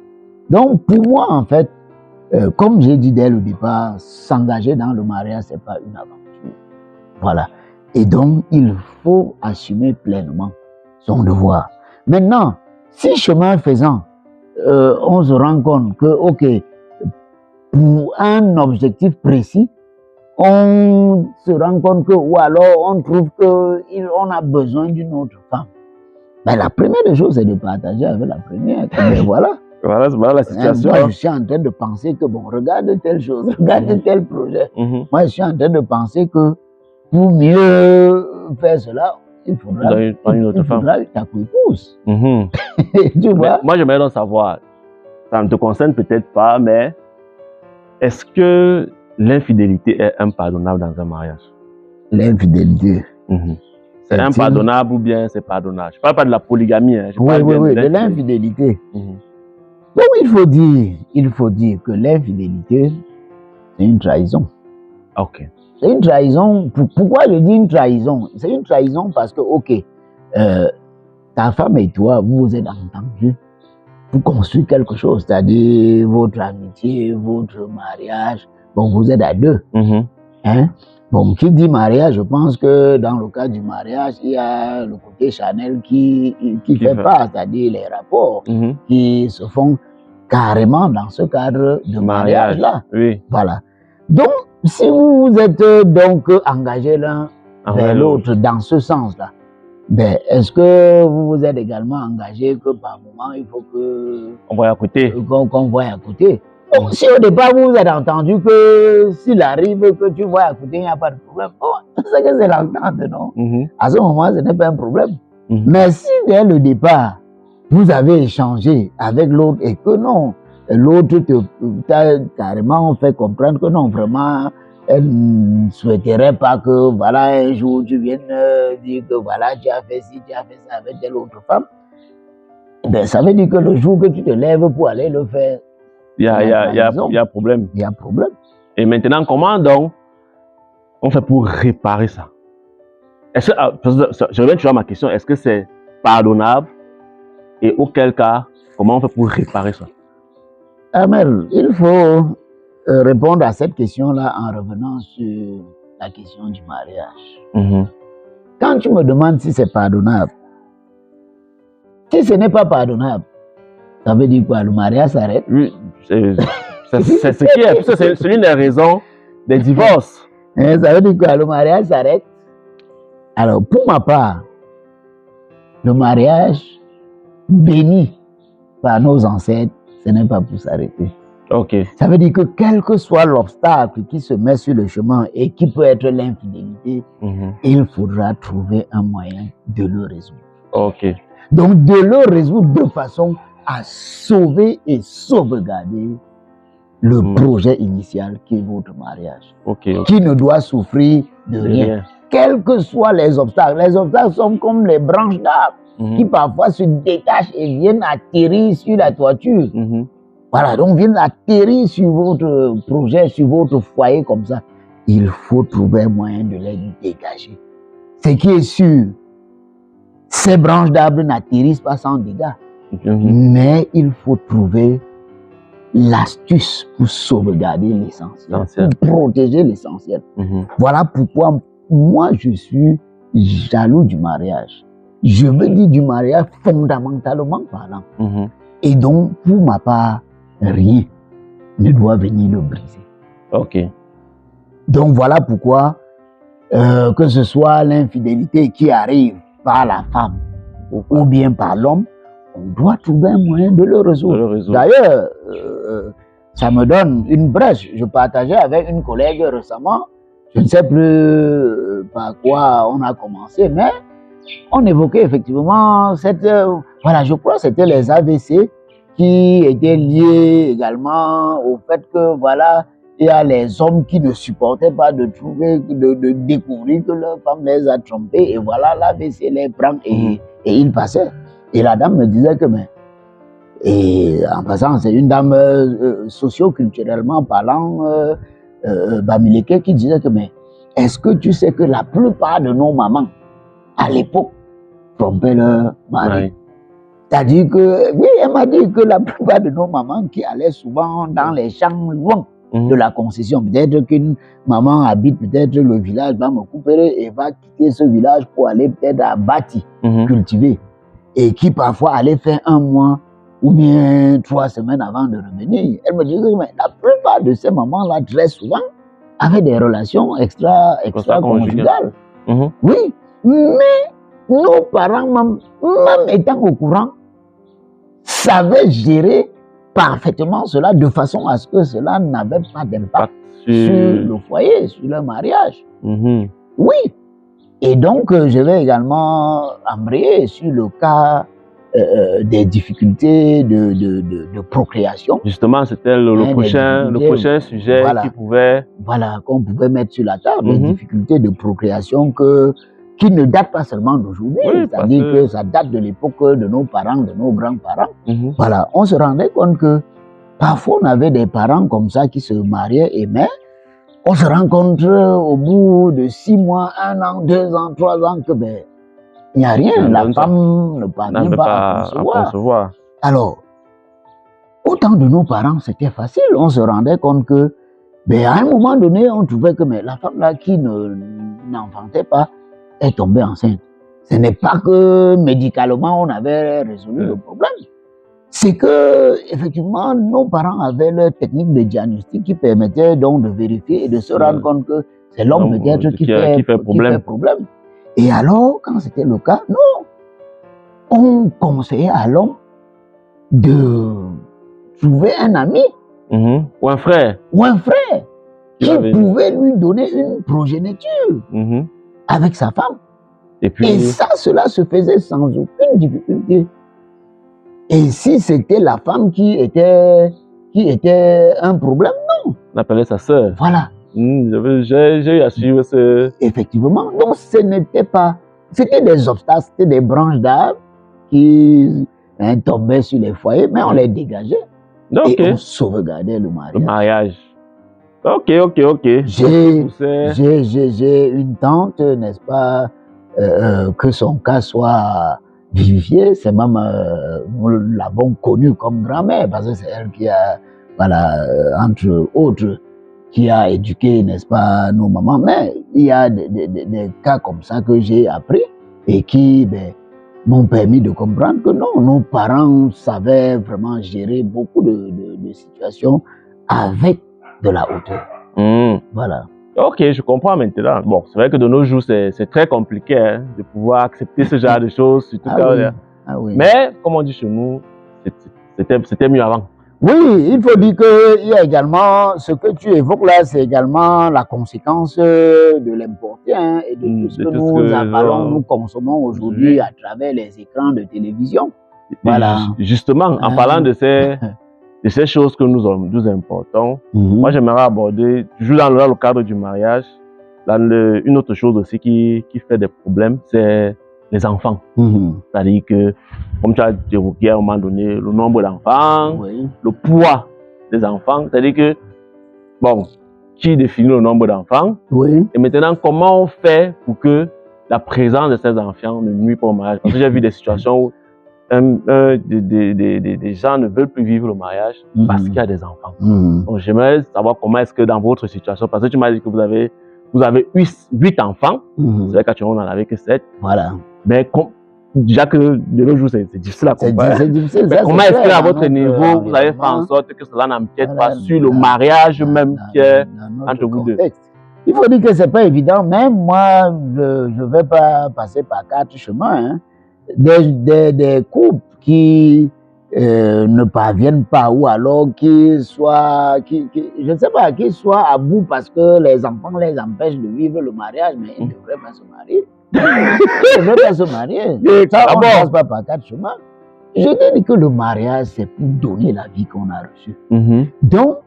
Donc, pour moi, en fait, comme j'ai dit dès le départ, s'engager dans le mariage, c'est pas une aventure. Voilà. Et donc, il faut assumer pleinement son devoir. Maintenant, si chemin faisant, on se rend compte que, ok, pour un objectif précis, on se rend compte que, ou alors on trouve qu'on a besoin d'une autre femme. Ben, la première des choses, c'est de partager avec la première. Mais voilà. Voilà la situation. Moi, je suis en train de penser que, bon, regarde telle chose, regarde tel projet. Moi, je suis en train de penser que pour mieux faire cela, il faudra une autre femme. Ta épouse. Tu vois? Moi, j'aimerais donc savoir, ça ne te concerne peut-être pas, mais est-ce que l'infidélité est impardonnable dans un mariage? L'infidélité. C'est impardonnable ou bien c'est pardonnable? Je ne parle pas de la polygamie. Hein. Oui, de l'infidélité. Donc, il faut dire que l'infidélité, c'est une trahison. Ok. C'est une trahison. Pourquoi je dis une trahison? C'est une trahison parce que, ok, ta femme et toi, vous vous êtes entendus pour construire quelque chose, c'est-à-dire votre amitié, votre mariage. Bon, vous êtes à deux. Hein? Bon, qui dit mariage, je pense que dans le cas du mariage, il y a le côté charnel qui fait part, c'est-à-dire les rapports qui se font carrément dans ce cadre de mariage-là. Oui. Voilà. Donc, si vous vous êtes donc engagés l'un vers l'autre dans ce sens-là, ben, est-ce que vous vous êtes également engagé que par moment, il faut qu'on voit à côté? Qu'on voit à côté. Donc, si au départ, vous vous êtes entendu que s'il arrive que tu vois à côté, il n'y a pas de problème. Bon, c'est que c'est l'entente, non? À ce moment, ce n'est pas un problème. Mais si dès le départ, vous avez échangé avec l'autre et que non, l'autre t'a carrément fait comprendre que non, vraiment, elle ne souhaiterait pas que, voilà, un jour, tu viennes dire que, voilà, tu as fait ci, tu as fait ça avec telle autre femme. Ben, ça veut dire que le jour que tu te lèves pour aller le faire, il y a problème. Il y a problème. Et maintenant, comment donc on fait pour réparer ça? Est-ce que, je reviens toujours à ma question, est-ce que c'est pardonnable? Et auquel cas, comment on fait pour réparer ça? Amel, il faut répondre à cette question-là en revenant sur la question du mariage. Quand tu me demandes si c'est pardonnable, si ce n'est pas pardonnable, ça veut dire quoi? Le mariage s'arrête? Oui, c'est ce qui est. C'est l'une des raisons des divorces. Ça veut dire quoi? Le mariage s'arrête? Alors, pour ma part, le mariage béni par nos ancêtres, ce n'est pas pour s'arrêter. Ok. Ça veut dire que quel que soit l'obstacle qui se met sur le chemin et qui peut être l'infidélité, il faudra trouver un moyen de le résoudre. Ok. Donc, de le résoudre de façon à sauver et sauvegarder le projet initial qui est votre mariage. Qui ne doit souffrir de rien. Quels que soient les obstacles. Les obstacles sont comme les branches d'arbres qui parfois se détachent et viennent atterrir sur la toiture. Voilà, donc viennent atterrir sur votre projet, sur votre foyer comme ça. Il faut trouver un moyen de les dégager. Ce qui est sûr, ces branches d'arbres n'atterrissent pas sans dégâts. Mais il faut trouver l'astuce pour sauvegarder l'essentiel, pour protéger l'essentiel. Voilà pourquoi moi je suis jaloux du mariage. Je veux dire du mariage fondamentalement parlant. Et donc, pour ma part, rien ne doit venir le briser. Ok. Donc voilà pourquoi, que ce soit l'infidélité qui arrive par la femme ou bien par l'homme, on doit trouver un moyen de le résoudre. D'ailleurs, ça me donne une brèche. Je partageais avec une collègue récemment, je ne sais plus par quoi on a commencé, mais on évoquait effectivement cette... voilà, je crois que c'était les AVC qui était lié également au fait que, voilà, il y a les hommes qui ne supportaient pas de découvrir que leur femme les a trompés, et voilà, la WC les prend et ils passaient. Et la dame me disait que, mais, et en passant, c'est une dame socio-culturellement parlant, Bamileke, qui disait que, mais, est-ce que tu sais que la plupart de nos mamans, à l'époque, trompaient leur mari? Ouais. C'est-à-dire que, oui, elle m'a dit que la plupart de nos mamans qui allaient souvent dans les champs loin de la concession, peut-être qu'une maman habite peut-être le village, va me couper et va quitter ce village pour aller peut-être à Bati, cultiver, et qui parfois allait faire 1 mois ou bien 3 semaines avant de revenir. Elle me disait que la plupart de ces mamans-là, très souvent, avaient des relations extra-conjugales. Oui, mais nos parents, même étant au courant, savaient gérer parfaitement cela de façon à ce que cela n'avait pas d'impact sur le foyer, sur le mariage. Oui. Et donc, je vais également embrayer sur le cas des difficultés de procréation. Justement, c'était le prochain sujet qu'on pouvait mettre sur la table, les difficultés de procréation qui ne datent pas seulement d'aujourd'hui, c'est-à-dire que ça date de l'époque de nos parents, de nos grands-parents. Voilà, on se rendait compte que parfois on avait des parents comme ça qui se mariaient et mais on se rencontre au bout de 6 mois, 1 an, 2 ans, 3 ans que ben il n'y a rien, la femme ne parvient pas à concevoir. Alors, au temps de nos parents, c'était facile, on se rendait compte que ben, à un moment donné, on trouvait que mais, la femme là qui n'enfantait pas est tombée enceinte. Ce n'est pas que médicalement on avait résolu le problème. C'est que, effectivement, nos parents avaient leur technique de diagnostic qui permettait donc de vérifier et de se rendre compte que c'est l'homme peut-être qui fait problème. Et alors, quand c'était le cas, non. On conseillait à l'homme de trouver un ami. Ou un frère. Qui pouvait lui donner une progéniture avec sa femme. Et ça, cela se faisait sans aucune difficulté. Et si c'était la femme qui était un problème, non. On appelait sa sœur. Voilà. J'ai eu à suivre ce... Effectivement. Donc, ce n'était pas... C'était des obstacles, c'était des branches d'arbres qui tombaient sur les foyers, mais on les dégageait. Et on sauvegardait le mariage. Ok. J'ai une tante, n'est-ce pas, que son cas soit vivifié. C'est même, nous l'avons connue comme grand-mère, parce que c'est elle qui a, voilà, entre autres, qui a éduqué, n'est-ce pas, nos mamans. Mais il y a des cas comme ça que j'ai appris et qui m'ont permis de comprendre que non, nos parents savaient vraiment gérer beaucoup de situations avec de la hauteur. Voilà. Ok, je comprends maintenant. Bon, c'est vrai que de nos jours, c'est très compliqué de pouvoir accepter ce genre de choses. Surtout oui. Mais, comme on dit chez nous, c'était mieux avant. Oui, il faut dire qu'il y a également, ce que tu évoques là, c'est également la conséquence de l'importé et de tout ce que nous avalons, nous consommons aujourd'hui à travers les écrans de télévision. Voilà. Justement, en parlant de ces choses que nous importons, moi j'aimerais aborder, toujours dans le cadre du mariage, une autre chose aussi qui fait des problèmes, c'est les enfants. C'est-à-dire que, comme tu as évoqué à un moment donné, le nombre d'enfants, le poids des enfants, c'est-à-dire que, bon, qui définit le nombre d'enfants? Et maintenant, comment on fait pour que la présence de ces enfants ne nuit pas au mariage? Parce que j'ai vu des situations où des gens ne veulent plus vivre le mariage parce qu'il y a des enfants. Donc, j'aimerais savoir comment est-ce que dans votre situation, parce que tu m'as dit que vous avez 8 enfants, c'est vrai qu'actuellement on n'en avait que 7. Voilà. Mais déjà que de nos jours, c'est difficile à comparer. C'est difficile. Mais comment est-ce qu'à votre niveau, vous avez fait en sorte que cela n'empiète pas sur le mariage même qui est entre vous deux? Il faut dire que c'est pas évident, même moi, je vais pas passer par 4 chemins. Des couples qui ne parviennent pas, ou alors qui soient à bout parce que les enfants les empêchent de vivre le mariage, mais ils ne devraient pas se marier. Ils ne devraient pas se marier. Ça, on ne passe pas par 4 chemins. je te dis que le mariage, c'est pour donner la vie qu'on a reçue. Donc,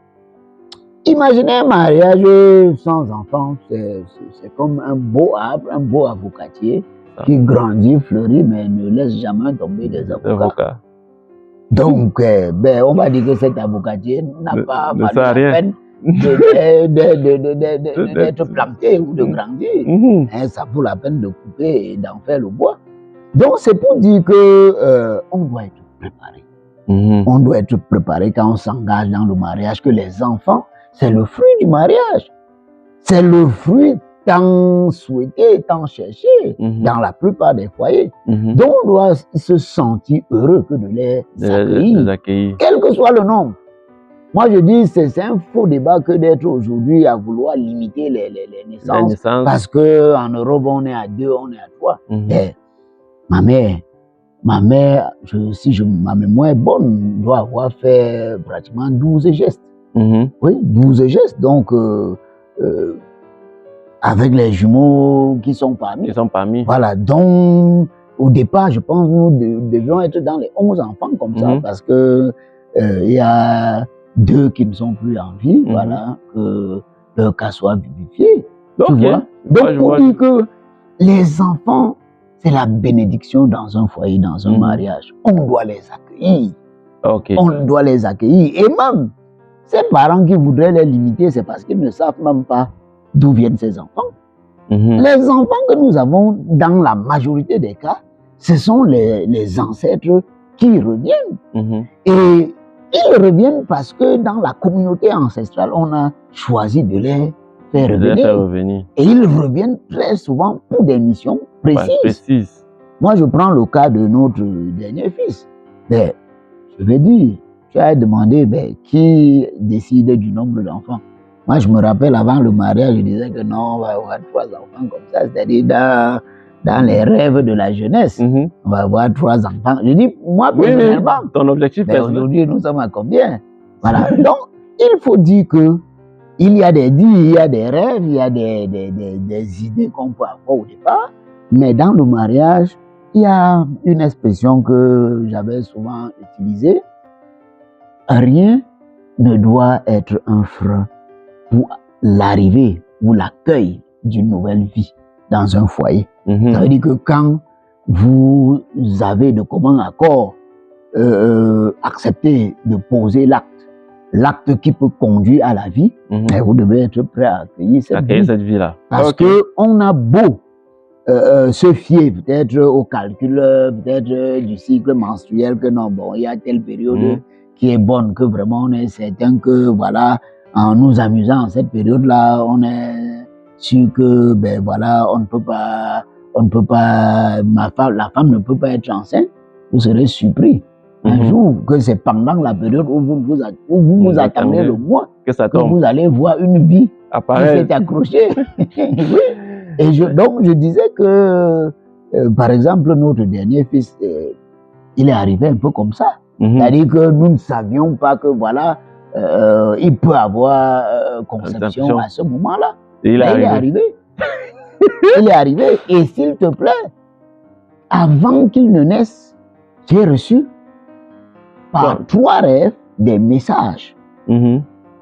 imaginez un mariage sans enfant, c'est comme un beau arbre, un beau avocatier qui grandit, fleurit, mais ne laisse jamais tomber des avocats. Donc, on va dire que cet avocatier n'a pas valu la peine d'être planté ou de grandir. Ça vaut la peine de couper et d'en faire le bois. Donc, c'est pour dire que on doit être préparé. On doit être préparé quand on s'engage dans le mariage, que les enfants, c'est le fruit du mariage. C'est le fruit tant souhaité, tant cherché dans la plupart des foyers. Donc, on doit se sentir heureux que de les accueillir, quel que soit le nombre. Moi, je dis, c'est un faux débat que d'être aujourd'hui à vouloir limiter les naissances. Parce qu'en Europe, on est à 2, on est à 3. Ma mère, si ma mémoire est bonne, doit avoir fait pratiquement 12 gestes. Oui, 12 gestes. Donc, avec les jumeaux qui sont parmi. Voilà. Donc, au départ, je pense que nous devions être dans les 11 enfants comme ça, parce que il y a 2 qui ne sont plus en vie, voilà, que leur cas soit vivifié. Tu vois? Donc, pour dire que les enfants, c'est la bénédiction dans un foyer, dans un mariage. On doit les accueillir. On doit les accueillir. Et même, ces parents qui voudraient les limiter, c'est parce qu'ils ne savent même pas d'où viennent ces enfants. Les enfants que nous avons, dans la majorité des cas, ce sont les ancêtres qui reviennent. Et ils reviennent parce que dans la communauté ancestrale, on a choisi de les faire revenir. Et ils reviennent très souvent pour des missions précises. Moi, je prends le cas de notre dernier fils. Mais, je vais dire, tu as demandé qui décide du nombre d'enfants. Moi, je me rappelle, avant le mariage, je disais que non, on va avoir 3 enfants comme ça, c'est-à-dire dans les rêves de la jeunesse. On va avoir 3 enfants. Je dis, moi, personnellement, ton objectif aujourd'hui, nous sommes à combien? Voilà. Donc, il faut dire que il y a des dits, il y a des rêves, il y a des idées qu'on peut avoir au départ, mais dans le mariage, il y a une expression que j'avais souvent utilisée. Rien ne doit être un frein pour l'arrivée ou l'accueil d'une nouvelle vie dans un foyer. Ça veut dire que quand vous avez de commun accord accepté de poser l'acte qui peut conduire à la vie, vous devez être prêt à accueillir cette vie-là. Parce que on a beau se fier peut-être au calcul, peut-être du cycle menstruel, que non, bon, il y a telle période qui est bonne, que vraiment on est certain que, voilà, en nous amusant en cette période-là, on est sûr que, voilà, on ne peut pas, la femme ne peut pas être enceinte. Vous serez surpris un jour que c'est pendant la période où vous attendez le mois que vous allez voir une vie qui s'est accrochée. Oui. Et donc, je disais que, par exemple, notre dernier fils, il est arrivé un peu comme ça. C'est-à-dire que nous ne savions pas que, voilà, il peut avoir conception à ce moment-là. Il est arrivé. Il est arrivé. Et s'il te plaît, avant qu'il ne naisse, j'ai reçu par 3 rêves des messages.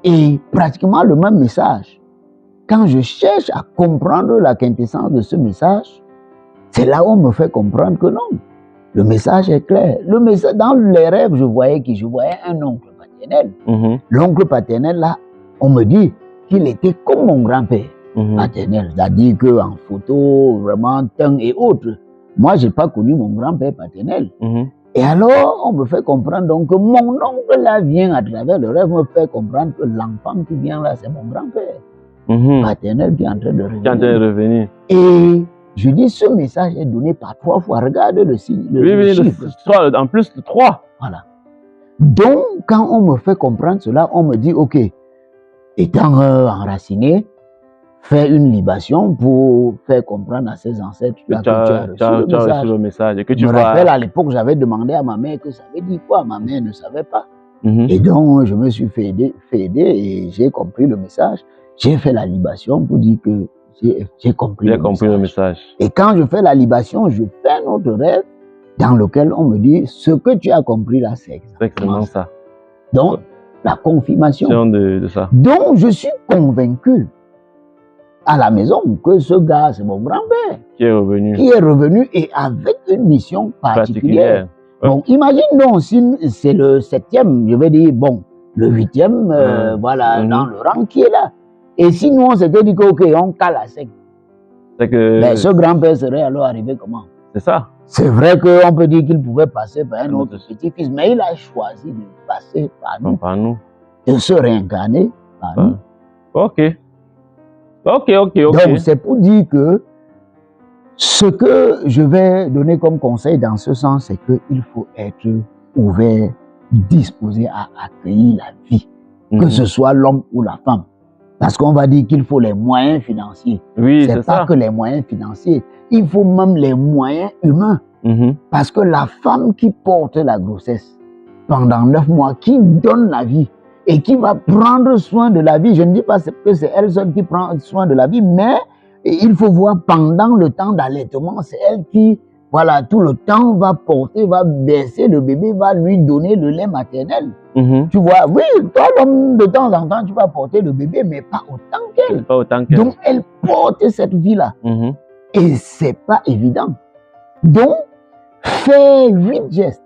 Et pratiquement le même message. Quand je cherche à comprendre la quintessence de ce message, c'est là où on me fait comprendre que non. Le message est clair. Dans les rêves, je voyais un oncle paternel. L'oncle paternel, là, on me dit qu'il était comme mon grand-père paternel. C'est-à-dire qu'en photo, vraiment, teint et autres. Moi, je n'ai pas connu mon grand-père paternel. Et alors, on me fait comprendre donc que mon oncle, là, vient à travers le rêve, me fait comprendre que l'enfant qui vient là, c'est mon grand-père paternel qui est en train de revenir. Et je dis, ce message est donné par 3 fois. Regarde le signe. Le chiffre. En plus de 3. Voilà. Donc, quand on me fait comprendre cela, on me dit, ok, étant enraciné, fais une libation pour faire comprendre à ses ancêtres que tu as reçu le message. Et que je me rappelle, à l'époque, j'avais demandé à ma mère que ça veut dire quoi. Ma mère ne savait pas. Et donc, je me suis fait aider et j'ai compris le message. J'ai fait la libation pour dire que j'ai compris le message. Et quand je fais la libation, je fais un autre rêve dans lequel on me dit ce que tu as compris là, c'est exactement ça. Donc, la confirmation de ça. Donc, je suis convaincu à la maison que ce gars, c'est mon grand-père Qui est revenu. Qui est revenu et avec une mission particulière. Ouais. Bon, imagine donc si c'est le 7e, je vais dire, bon, le 8e, voilà, dans le rang qui est là. Et si nous, on s'était dit que, ok, on cale à sec. C'est que... Ben, ce grand-père serait alors arrivé comment? C'est ça. C'est vrai qu'on peut dire qu'il pouvait passer par un autre petit-fils, mais il a choisi de passer par nous. Par nous. De se réincarner par nous. Ok. Ok. Donc, c'est pour dire que ce que je vais donner comme conseil dans ce sens, c'est qu'il faut être ouvert, disposé à accueillir la vie, que ce soit l'homme ou la femme. Parce qu'on va dire qu'il faut les moyens financiers. Oui, c'est pas que les moyens financiers, il faut même les moyens humains. Parce que la femme qui porte la grossesse pendant 9 mois, qui donne la vie et qui va prendre soin de la vie, je ne dis pas que c'est elle seule qui prend soin de la vie, mais il faut voir pendant le temps d'allaitement, c'est elle qui, voilà, tout le temps va porter, va bercer le bébé, va lui donner le lait maternel. Tu vois, oui, toi, l'homme, de temps en temps, tu vas porter le bébé, mais pas autant qu'elle. Pas autant qu'elle. Donc, elle porte cette vie-là. Et c'est pas évident. Donc, faire 8 gestes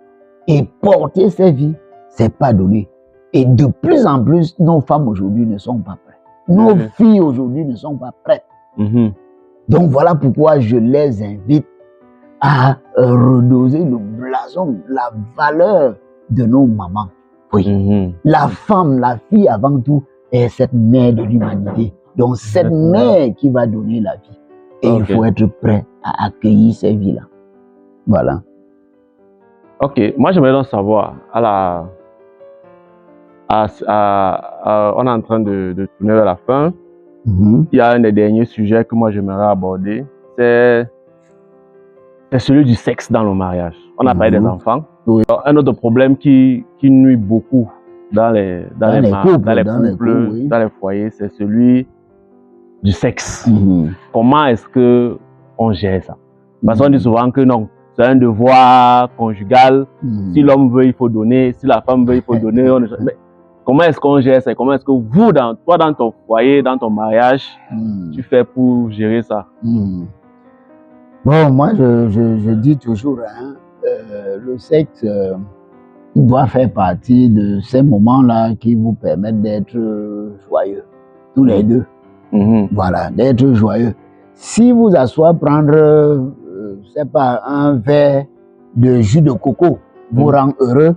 et porter ces vies, c'est pas donné. Et de plus en plus, nos femmes aujourd'hui ne sont pas prêtes. Nos filles aujourd'hui ne sont pas prêtes. Donc voilà pourquoi je les invite à redoser le blason, la valeur de nos mamans. Oui. La femme, la fille avant tout, est cette mère de l'humanité. Donc cette mère qui va donner la vie. Et il faut être prêt à accueillir ces vies-là. Voilà. Ok, moi j'aimerais donc savoir, on est en train de tourner vers la fin. Il y a un des derniers sujets que moi j'aimerais aborder, c'est celui du sexe dans le mariage. On a parlé des enfants. Oui. Un autre problème qui nuit beaucoup dans les couples, dans les foyers, c'est celui du sexe. Comment est-ce que on gère ça? Parce qu'on dit souvent que non, c'est un devoir conjugal. Si l'homme veut, il faut donner. Si la femme veut, il faut donner. Mais comment est-ce qu'on gère ça? Comment est-ce que vous, toi, dans ton foyer, dans ton mariage, tu fais pour gérer ça? Bon, moi, je dis toujours, le sexe doit faire partie de ces moments-là qui vous permettent d'être joyeux, tous les deux. Voilà, d'être joyeux. Si vous assoyez prendre, c'est pas un verre de jus de coco vous rend heureux,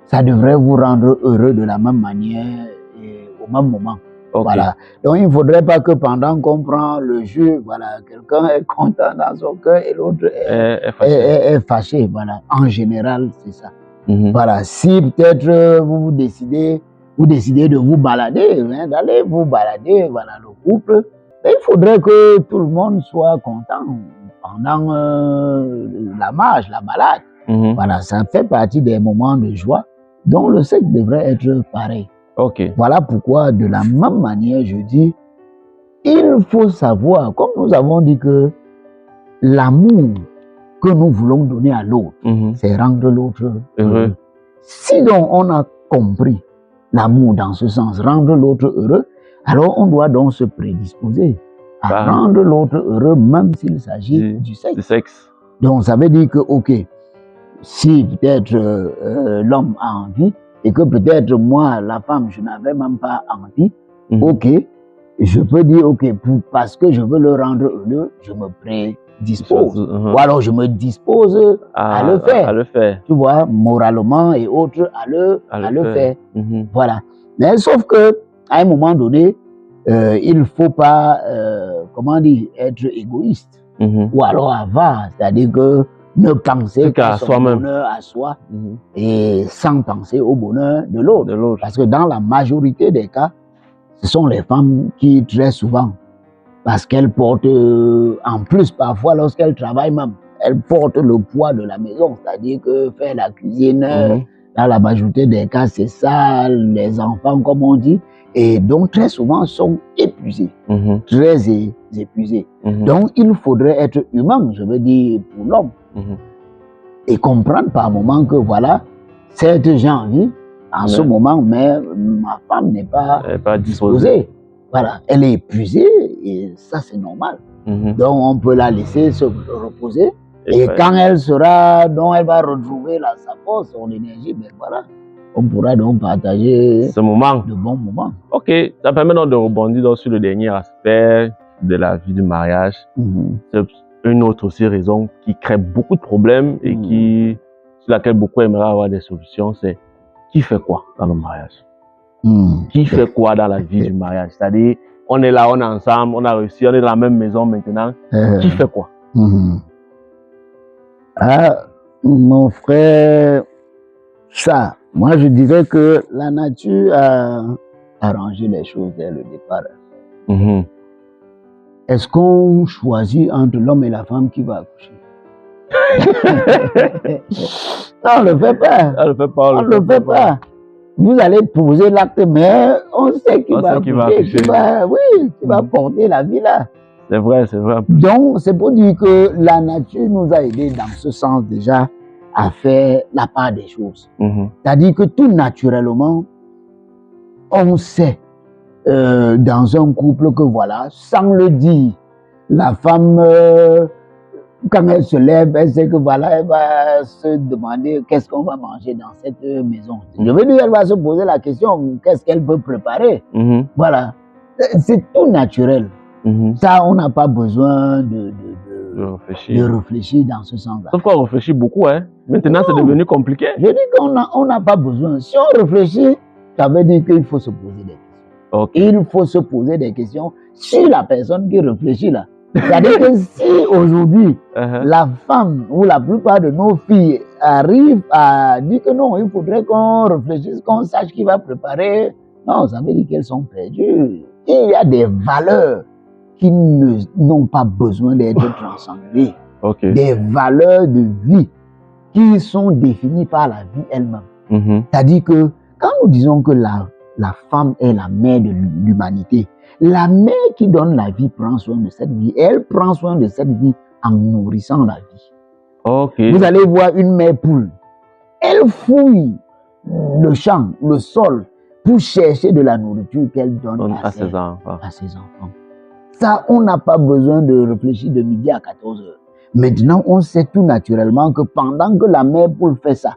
ça devrait vous rendre heureux de la même manière et au même moment. Voilà. Donc il ne faudrait pas que pendant qu'on prend le jus, voilà, quelqu'un est content dans son cœur et l'autre est fâché. Voilà. En général, c'est ça. Voilà. Si peut-être vous décidez de vous balader, d'aller vous balader, voilà, le couple, il faudrait que tout le monde soit content pendant la marche, la balade. Voilà, ça fait partie des moments de joie. Donc le sexe devrait être pareil. Voilà pourquoi, de la même manière, je dis, il faut savoir, comme nous avons dit que l'amour que nous voulons donner à l'autre, c'est rendre l'autre heureux. Si donc on a compris l'amour dans ce sens, rendre l'autre heureux, alors on doit donc se prédisposer à rendre l'autre heureux, même s'il s'agit du sexe. Donc ça veut dire que, ok, si peut-être l'homme a envie, et que peut-être moi, la femme, je n'avais même pas envie, ok, je peux dire, ok, parce que je veux le rendre heureux, je me prédispose. Ou alors je me dispose à le faire. Tu vois, moralement et autres, à le faire. Voilà. Mais sauf que, à un moment donné, il ne faut pas, comment dire, être égoïste. Ou alors avare, c'est-à-dire que ne penser qu'à son bonheur à soi et sans penser au bonheur de l'autre. Parce que dans la majorité des cas, ce sont les femmes qui très souvent, parce qu'elles portent, en plus parfois lorsqu'elles travaillent même, elles portent le poids de la maison, c'est-à-dire que faire la cuisine, dans la majorité des cas, c'est ça, les enfants comme on dit, et donc très souvent sont épuisés, très épuisés. Donc il faudrait être humain, je veux dire, pour l'homme. et comprendre par moment que voilà, certes j'ai envie en ce moment, mais ma femme n'est pas disposée. Voilà, elle est épuisée et ça c'est normal. Donc on peut la laisser se reposer et quand elle sera, donc elle va retrouver sa force, son énergie, ben voilà, on pourra donc partager ce moment. de bons moments. Ok, ça permet donc de rebondir donc sur le dernier aspect de la vie du mariage. C'est une autre aussi raison qui crée beaucoup de problèmes et sur laquelle beaucoup aimeraient avoir des solutions, c'est qui fait quoi dans le mariage? Qui fait quoi dans la vie du mariage? C'est-à-dire, on est là, on est ensemble, on a réussi, on est dans la même maison maintenant. Qui fait quoi? Ah, mon frère, ça, moi je dirais que la nature a arrangé les choses dès le départ. Est-ce qu'on choisit entre l'homme et la femme qui va accoucher? Non, on ne le fait pas. On ne le fait pas. Vous allez poser l'acte, mais on sait qui va accoucher, qui va porter la vie là. C'est vrai, c'est vrai. Donc, c'est pour dire que la nature nous a aidés dans ce sens déjà à faire la part des choses. C'est-à-dire que tout naturellement, on sait dans un couple que voilà, sans le dire, la femme, quand elle se lève, elle sait que voilà, elle va se demander qu'est-ce qu'on va manger dans cette maison. Je veux dire, elle va se poser la question, qu'est-ce qu'elle peut préparer. Voilà, c'est tout naturel. Ça, on n'a pas besoin de réfléchir dans ce sens-là. Sauf qu'on réfléchit beaucoup, hein. Maintenant, c'est devenu compliqué. Je dis qu'on n'a pas besoin. Si on réfléchit, ça veut dire qu'il faut se poser des questions. Il faut se poser des questions sur la personne qui réfléchit là. C'est-à-dire que si aujourd'hui, la femme ou la plupart de nos filles arrivent à dire que non, il faudrait qu'on réfléchisse, qu'on sache qui va préparer, non, ça veut dire qu'elles sont perdues. Il y a des valeurs qui n'ont pas besoin d'être transcendées. Des valeurs de vie qui sont définies par la vie elle-même. C'est-à-dire que quand nous disons que la femme est la mère de l'humanité, la mère qui donne la vie prend soin de cette vie. Et elle prend soin de cette vie en nourrissant la vie. Vous allez voir une mère poule. Elle fouille le champ, le sol, pour chercher de la nourriture qu'elle donne à ses enfants. Ça, on n'a pas besoin de réfléchir de midi à 14 heures. Maintenant, on sait tout naturellement que pendant que la mère poule fait ça,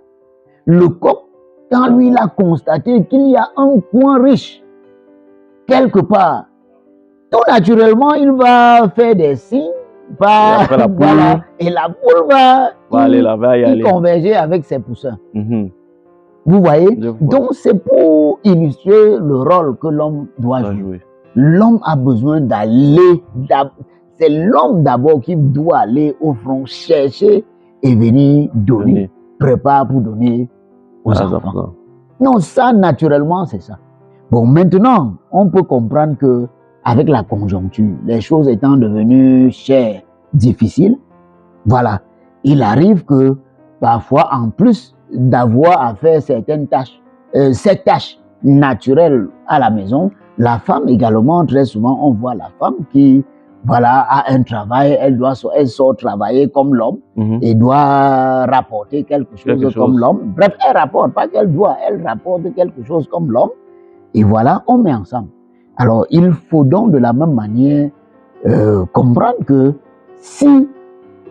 le coq, quand lui il a constaté qu'il y a un coin riche, quelque part, tout naturellement, il va faire des signes, et la poule va converger avec ses poussins. Vous voyez? Donc, c'est pour illustrer le rôle que l'homme doit jouer. L'homme a besoin d'aller, c'est l'homme d'abord qui doit aller au front chercher et venir donner, prépare pour donner aux enfants. Non, ça, naturellement, c'est ça. Bon, maintenant, on peut comprendre que avec la conjoncture, les choses étant devenues chères, difficiles, voilà, il arrive que parfois, en plus d'avoir à faire certaines tâches, cette tâche naturelle à la maison, la femme également, très souvent, on voit la femme qui, voilà, a un travail, elle sort travailler comme l'homme et doit rapporter quelque chose comme l'homme. Bref, elle rapporte, pas qu'elle doit, elle rapporte quelque chose comme l'homme. Et voilà, on met ensemble. Alors, il faut donc de la même manière comprendre que si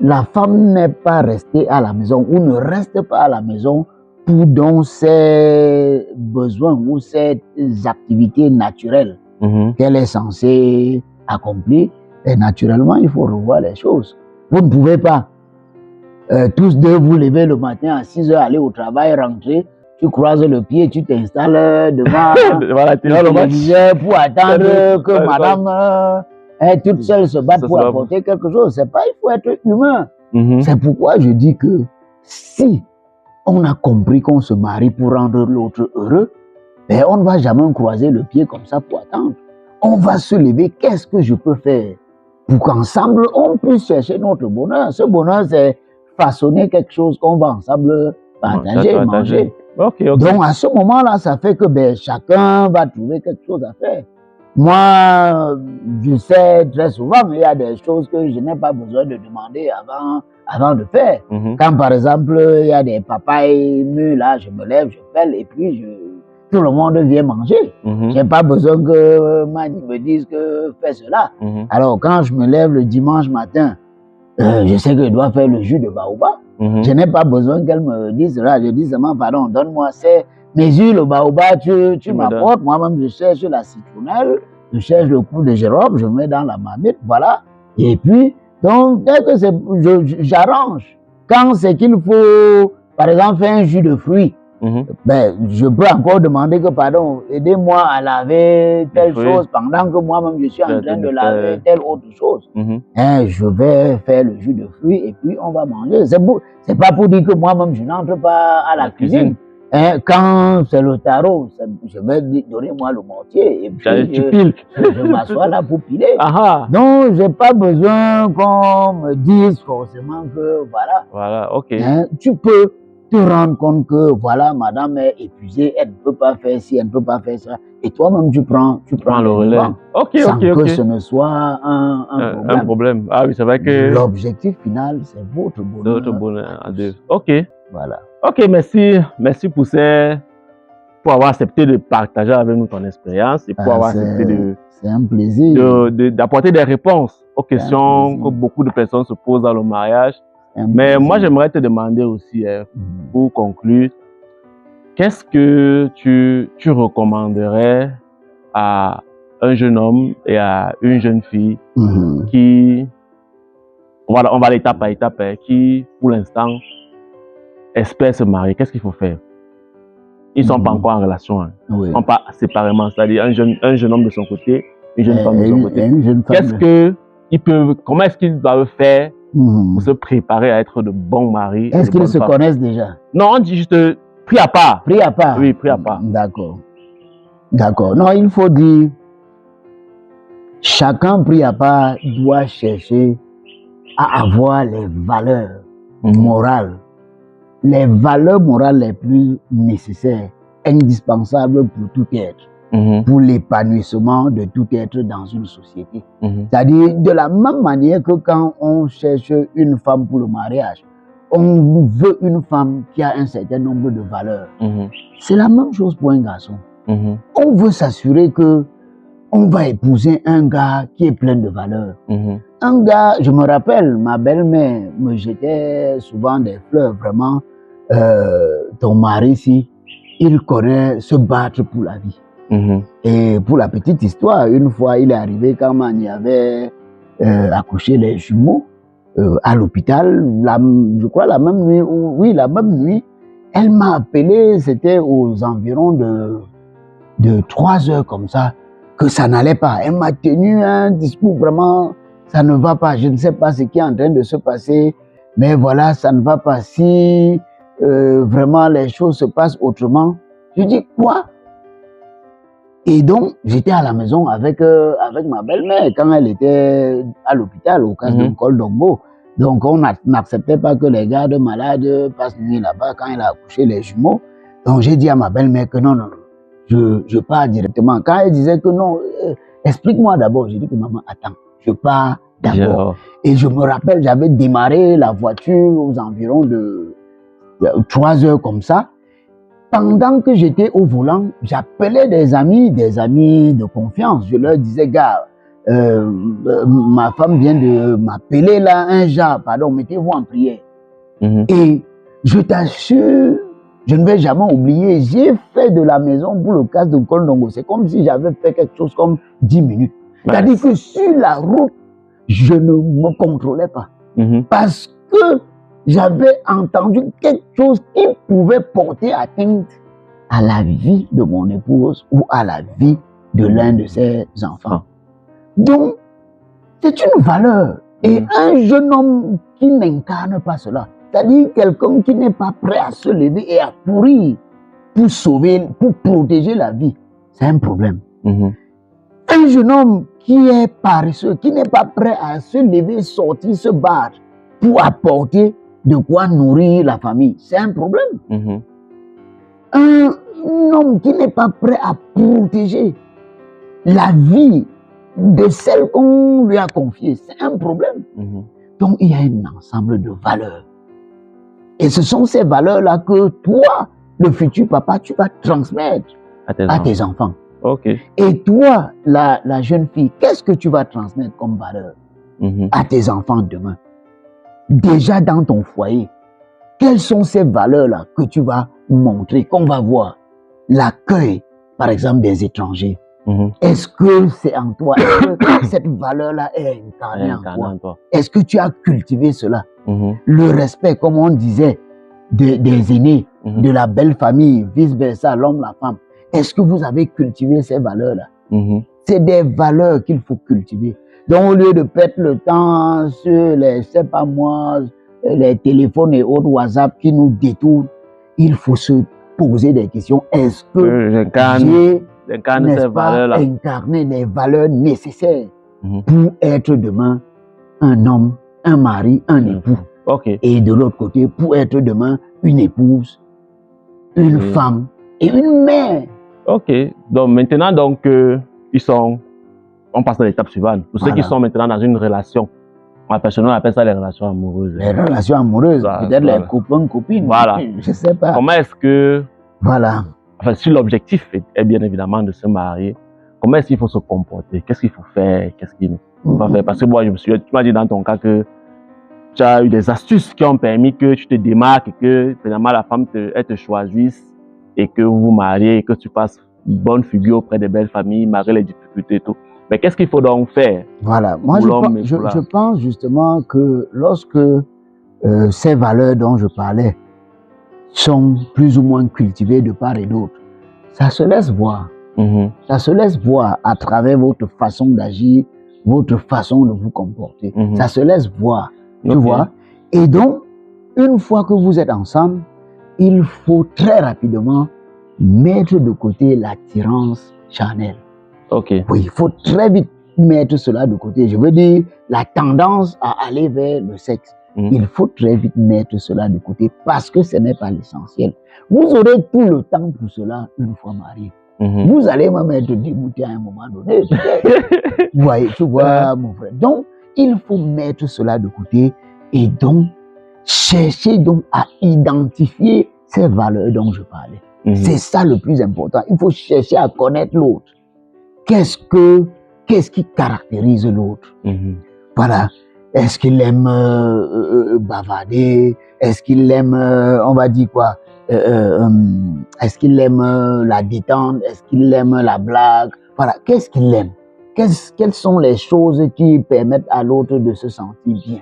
la femme n'est pas restée à la maison ou ne reste pas à la maison pour donc ses besoins ou ses activités naturelles qu'elle est censée accomplir, et naturellement, il faut revoir les choses. Vous ne pouvez pas tous deux vous lever le matin à 6 heures, aller au travail, rentrer, tu croises le pied, tu t'installes devant le téléviseur pour attendre que madame toute seule se batte pour apporter quelque chose. C'est pas, il faut être humain. C'est pourquoi je dis que si on a compris qu'on se marie pour rendre l'autre heureux, ben on ne va jamais croiser le pied comme ça pour attendre. On va se lever, qu'est-ce que je peux faire pour qu'ensemble on puisse chercher notre bonheur. Ce bonheur, c'est façonner quelque chose qu'on va ensemble partager, manger. Donc à ce moment-là, ça fait que chacun va trouver quelque chose à faire. Moi, je sais très souvent, mais il y a des choses que je n'ai pas besoin de demander avant de faire. Quand par exemple, il y a des papayes mûres, là, je me lève, je pèle et puis tout le monde vient manger. Je n'ai pas besoin que Mani me dise que fais cela. Alors, quand je me lève le dimanche matin, je sais que je dois faire le jus de baobab. Je n'ai pas besoin qu'elle me dise cela. Je dis seulement, pardon, donne-moi mes huiles, le baobab, tu m'apportes. Moi-même, je cherche la citronnelle, je cherche le clou de Jérôme, je mets dans la marmite, voilà. Et puis, donc, dès que j'arrange. Quand c'est qu'il faut, par exemple, faire un jus de fruits, ben, je peux encore demander que, pardon, aidez-moi à laver telle chose pendant que moi-même je suis en train de laver telle autre chose. Je vais faire le jus de fruits et puis on va manger. C'est pas pour dire que moi-même je n'entre pas à la cuisine. Quand c'est le tarot, je vais donner moi le mortier et puis je m'assois là pour piler. Donc, j'ai pas besoin qu'on me dise forcément que voilà. Voilà, ok. Tu peux te rendre compte que voilà, madame est épuisée, elle ne peut pas faire ci, elle ne peut pas faire ça. Et toi-même, tu prends le relais. Sans que ce ne soit un problème. Ah oui, c'est vrai que l'objectif final, c'est votre bonheur. Votre bonheur à deux. Ok. Voilà. Ok, merci. Merci pour avoir accepté de partager avec nous ton expérience et pour avoir accepté c'est un plaisir d'apporter des réponses aux questions que beaucoup de personnes se posent dans le mariage. Mais moi, j'aimerais te demander aussi, pour conclure, qu'est-ce que tu recommanderais à un jeune homme et à une jeune fille qui, on va aller étape par étape, qui, pour l'instant, espèrent se marier? Qu'est-ce qu'il faut faire? Ils ne sont pas encore en relation, ils ne sont pas séparément, c'est-à-dire un jeune homme de son côté, une jeune femme de son côté. Comment est-ce qu'ils doivent faire pour se préparer à être de bons maris? Est-ce qu'ils se connaissent déjà? Non, on dit juste pris à part. Pris à part? Oui, pris à part. D'accord. D'accord. Non, il faut dire, chacun pris à part doit chercher à avoir les valeurs morales. Les valeurs morales les plus nécessaires, indispensables pour tout être. Pour l'épanouissement de tout être dans une société. C'est-à-dire, de la même manière que quand on cherche une femme pour le mariage, on veut une femme qui a un certain nombre de valeurs. C'est la même chose pour un garçon. On veut s'assurer que on va épouser un gars qui est plein de valeurs. Un gars, je me rappelle, ma belle-mère me jetait souvent des fleurs, vraiment, ton mari ici, il connaît se battre pour la vie. Et pour la petite histoire, une fois, il est arrivé quand Mani avait accouché les jumeaux à l'hôpital, je crois la même nuit, la même nuit, elle m'a appelé, c'était aux environs de 3 heures comme ça, que ça n'allait pas. Elle m'a tenu un discours vraiment, ça ne va pas, je ne sais pas ce qui est en train de se passer, mais voilà, ça ne va pas. Si vraiment les choses se passent autrement, je dis quoi? Et donc, j'étais à la maison avec ma belle-mère quand elle était à l'hôpital, au cas de Col d'Ogbo. Donc, on n'acceptait pas que les gardes malades passent nuit là-bas quand elle a accouché les jumeaux. Donc, j'ai dit à ma belle-mère que non, je pars directement. Quand elle disait que non, explique-moi d'abord. J'ai dit que maman, attends, je pars d'abord. Et je me rappelle, j'avais démarré la voiture aux environs de 3 heures comme ça. Pendant que j'étais au volant, j'appelais des amis de confiance. Je leur disais, gars, ma femme vient de m'appeler là, un genre, pardon, mettez-vous en prière. Et je t'assure, je ne vais jamais oublier, j'ai fait de la maison pour le cas de Col Ndongo. C'est comme si j'avais fait quelque chose comme 10 minutes. C'est-à-dire que sur la route, je ne me contrôlais pas. Parce que j'avais entendu quelque chose qui pouvait porter atteinte à la vie de mon épouse ou à la vie de l'un de ses enfants. Donc, c'est une valeur. Et un jeune homme qui n'incarne pas cela, c'est-à-dire quelqu'un qui n'est pas prêt à se lever et à courir pour sauver, pour protéger la vie, c'est un problème. Un jeune homme qui est paresseux, qui n'est pas prêt à se lever, sortir, se battre pour apporter de quoi nourrir la famille, c'est un problème. Un homme qui n'est pas prêt à protéger la vie de celle qu'on lui a confiée. C'est un problème. Donc, il y a un ensemble de valeurs. Et ce sont ces valeurs-là que toi, le futur papa, tu vas transmettre à tes enfants. Ok. Et toi, la jeune fille, qu'est-ce que tu vas transmettre comme valeur à tes enfants demain? Déjà dans ton foyer, quelles sont ces valeurs-là que tu vas montrer, qu'on va voir? L'accueil, par exemple, des étrangers. Est-ce que c'est en toi? Est-ce que cette valeur-là est incarnée en toi? Est-ce que tu as cultivé cela? Le respect, comme on disait, des aînés, de la belle famille, vice-versa, l'homme, la femme. Est-ce que vous avez cultivé ces valeurs-là? C'est des valeurs qu'il faut cultiver. Donc, au lieu de perdre le temps sur les, je sais pas moi, les téléphones et autres WhatsApp qui nous détournent, il faut se poser des questions. Est-ce que j'ai incarné les valeurs nécessaires pour être demain un homme, un mari, un époux? Et de l'autre côté, pour être demain une épouse, une femme et une mère. Ok. Donc maintenant, on passe à l'étape suivante. Pour ceux qui sont maintenant dans une relation, personnellement, on appelle ça les relations amoureuses. Les relations amoureuses, peut-être les copains, copines. Voilà. Je sais pas. Comment est-ce que, enfin, si l'objectif est bien évidemment de se marier, comment est-ce qu'il faut se comporter? Qu'est-ce qu'il faut faire? Qu'est-ce qu'il ne faut pas faire? Parce que moi, tu m'as dit dans ton cas que tu as eu des astuces qui ont permis que tu te démarques et que finalement la femme elle te choisisse et que vous vous mariez et que tu passes une bonne figure auprès des belles familles, malgré les difficultés et tout. Mais qu'est-ce qu'il faut donc faire? Voilà, moi je pense justement que lorsque ces valeurs dont je parlais sont plus ou moins cultivées de part et d'autre, ça se laisse voir. Ça se laisse voir à travers votre façon d'agir, votre façon de vous comporter. Ça se laisse voir, tu vois. Et donc, une fois que vous êtes ensemble, il faut très rapidement mettre de côté l'attirance charnelle. Oui, il faut très vite mettre cela de côté. Je veux dire, la tendance à aller vers le sexe. Il faut très vite mettre cela de côté parce que ce n'est pas l'essentiel. Vous aurez tout le temps pour cela une fois marié. Vous allez même être dégoûté à un moment donné. Vous voyez, tu vois, mon frère. Donc, il faut mettre cela de côté et donc chercher donc à identifier ces valeurs dont je parlais. C'est ça le plus important. Il faut chercher à connaître l'autre. Qu'est-ce qui caractérise l'autre? Voilà. Est-ce qu'il aime bavarder? Est-ce qu'il aime, on va dire quoi? Est-ce qu'il aime la détente? Est-ce qu'il aime la blague? Voilà. Qu'est-ce qu'il aime? Quelles sont les choses qui permettent à l'autre de se sentir bien?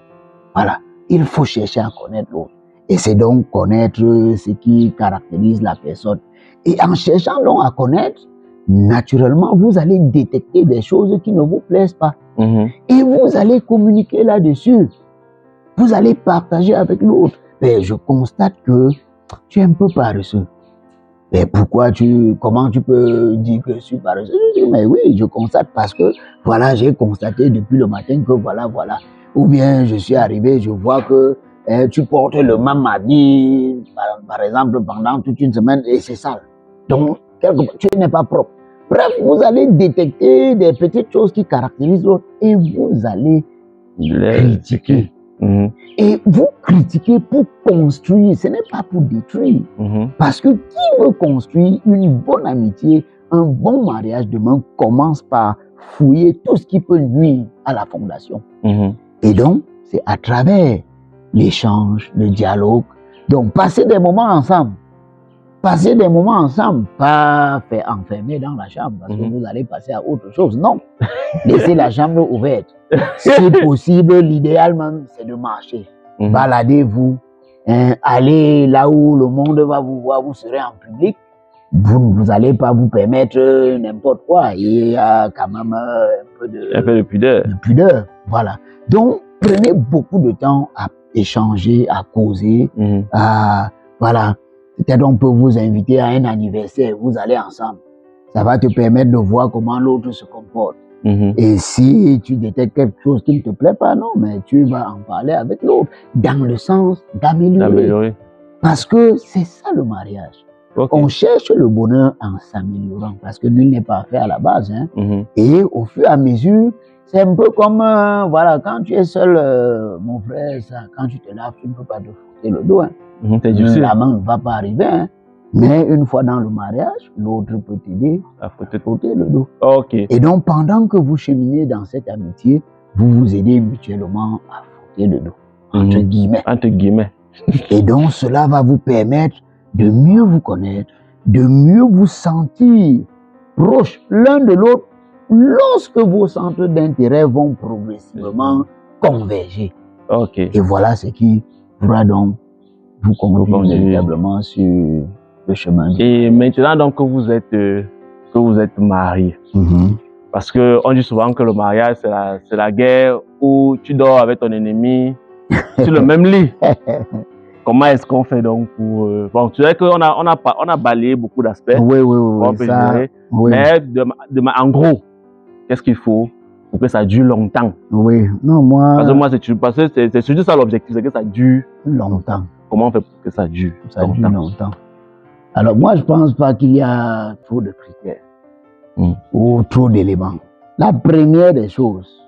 Voilà. Il faut chercher à connaître l'autre. Et c'est donc connaître ce qui caractérise la personne. Et en cherchant donc à connaître, naturellement, vous allez détecter des choses qui ne vous plaisent pas. Et vous allez communiquer là-dessus. Vous allez partager avec l'autre. Mais je constate que tu es un peu paresseux. Mais comment tu peux dire que je suis paresseux? Je dis, mais oui, je constate parce que, voilà, j'ai constaté depuis le matin que voilà. Ou bien, je suis arrivé, je vois que tu portes le même habit, par exemple, pendant toute une semaine et c'est sale. Donc, tu n'es pas propre. Bref, vous allez détecter des petites choses qui caractérisent l'autre et vous allez critiquer. Et vous critiquez pour construire, ce n'est pas pour détruire. Parce que qui veut construire une bonne amitié, un bon mariage demain commence par fouiller tout ce qui peut nuire à la fondation. Et donc, c'est à travers l'échange, le dialogue. Donc, passer des moments ensemble. Passer des moments ensemble, pas faire enfermer dans la chambre parce que vous allez passer à autre chose. Non, laissez la chambre ouverte. Si possible, l'idéal même, c'est de marcher. Baladez-vous, allez là où le monde va vous voir, vous serez en public. Vous n'allez pas vous permettre n'importe quoi. Il y a quand même un peu de pudeur. Voilà. Donc, prenez beaucoup de temps à échanger, à causer, voilà. Peut-être on peut vous inviter à un anniversaire, vous allez ensemble. Ça va te permettre de voir comment l'autre se comporte. Et si tu détectes quelque chose qui ne te plaît pas, non, mais tu vas en parler avec l'autre dans le sens d'améliorer. Parce que c'est ça le mariage. Ok. On cherche le bonheur en s'améliorant parce que nul n'est parfait à la base. Hein. Mhm. Et au fur et à mesure, c'est un peu comme, voilà, quand tu es seul, mon frère, ça, quand tu te laves, tu ne peux pas te frotter le dos. Hein. C'est difficile. La main ne va pas arriver. Hein. Mais une fois dans le mariage, l'autre peut t'aider À à frotter. frotter le dos. Ok. Et donc, pendant que vous cheminez dans cette amitié, vous vous aidez mutuellement à frotter le dos, entre guillemets. Entre guillemets. Et donc, cela va vous permettre de mieux vous connaître, de mieux vous sentir proches l'un de l'autre lorsque vos centres d'intérêt vont progressivement converger. Ok. Et voilà ce qui pourra donc vous conduire véritablement sur le chemin. Et maintenant donc que vous êtes marié, parce que on dit souvent que le mariage c'est la guerre où tu dors avec ton ennemi sur le même lit. Comment est-ce qu'on fait donc pour bon, tu sais qu'on a balayé beaucoup d'aspects. Oui, on peut gérer. Mais en gros, qu'est-ce qu'il faut pour que ça dure longtemps? Oui, non, moi. Parce que c'est surtout ça l'objectif, c'est que ça dure longtemps. Comment on fait pour que ça dure? Ça dure longtemps. Alors moi, je pense pas qu'il y a trop de critères ou trop d'éléments. La première des choses,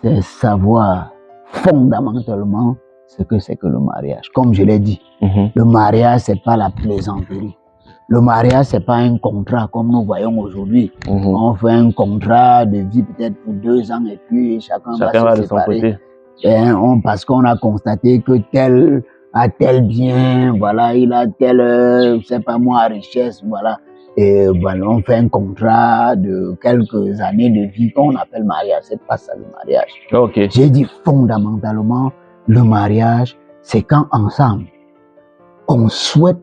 c'est savoir fondamentalement ce que c'est que le mariage. Comme je l'ai dit, le mariage, c'est pas la plaisanterie. Le mariage, c'est pas un contrat comme nous voyons aujourd'hui. On fait un contrat de vie peut-être pour 2 ans et puis chacun va se séparer. Parce qu'on a constaté que tel a tel bien, voilà, il a tel, je sais pas moi, richesse, voilà. Et voilà, on fait un contrat de quelques années de vie qu'on appelle mariage. C'est pas ça le mariage. Okay. J'ai dit fondamentalement, le mariage, c'est quand ensemble, on souhaite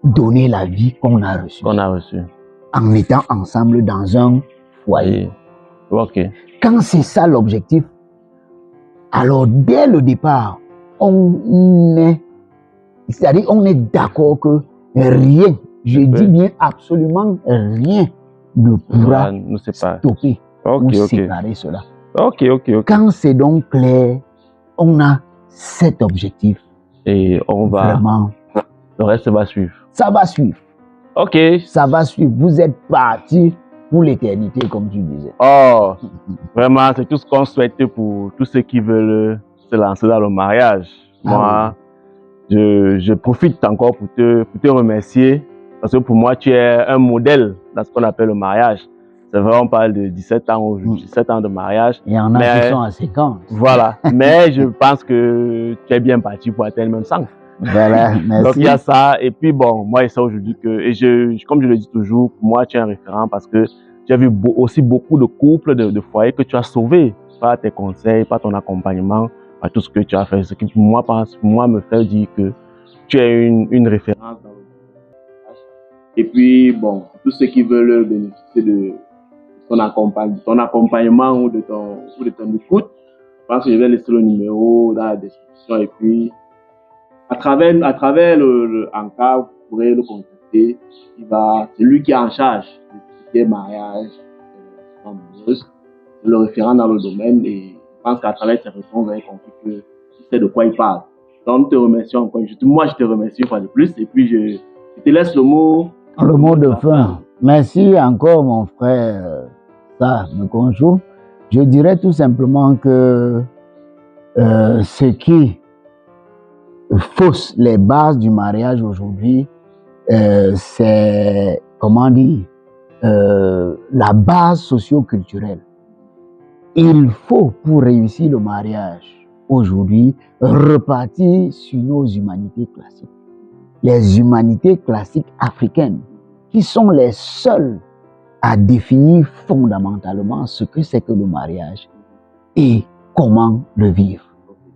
donner la vie qu'on a reçue. En étant ensemble dans un foyer. Okay. Quand c'est ça l'objectif, alors dès le départ, on est d'accord que rien, je dis bien absolument rien, ne pourra stopper ou séparer cela. Quand c'est donc clair, on a cet objectif. Et on va. Vraiment. Le reste va suivre. Ça va suivre. Ok. Ça va suivre. Vous êtes partis pour l'éternité, comme tu disais. Oh, vraiment, c'est tout ce qu'on souhaite pour tous ceux qui veulent se lancer dans le mariage. Moi, je profite encore pour te remercier parce que pour moi, tu es un modèle dans ce qu'on appelle le mariage. C'est vrai, on parle de 17 ans aujourd'hui, 17 ans de mariage. Il y en a qui sont à 50. Voilà. Mais je pense que tu es bien parti pour atteindre même 100. Voilà, merci. Donc il y a ça. Et puis bon, moi, il sait aujourd'hui que, comme je le dis toujours, pour moi, tu es un référent parce que tu as vu aussi beaucoup de couples, de foyers que tu as sauvés par tes conseils, par ton accompagnement, par tout ce que tu as fait. Ce qui pour moi me fait dire que tu es une référence dans le mariage. Et puis bon, tous ceux qui veulent bénéficier de ton accompagnement ou de ton écoute, je pense que je vais laisser le numéro dans la description et puis à travers le Anka, vous pourrez le contacter. C'est lui qui est en charge de tout ce qui est mariage, c'est le référent dans le domaine et je pense qu'à travers ses réponses, vous avez compris qu'il sait de quoi il parle. Donc, je te remercie encore. Moi, je te remercie une fois de plus et puis je te laisse le mot. Le mot de fin. Merci encore, mon frère. Ça me conjoint. Je dirais tout simplement que ce qui fausse les bases du mariage aujourd'hui, c'est, comment dire, la base socio-culturelle. Il faut, pour réussir le mariage aujourd'hui, repartir sur nos humanités classiques. Les humanités classiques africaines, qui sont les seules à définir fondamentalement ce que c'est que le mariage et comment le vivre.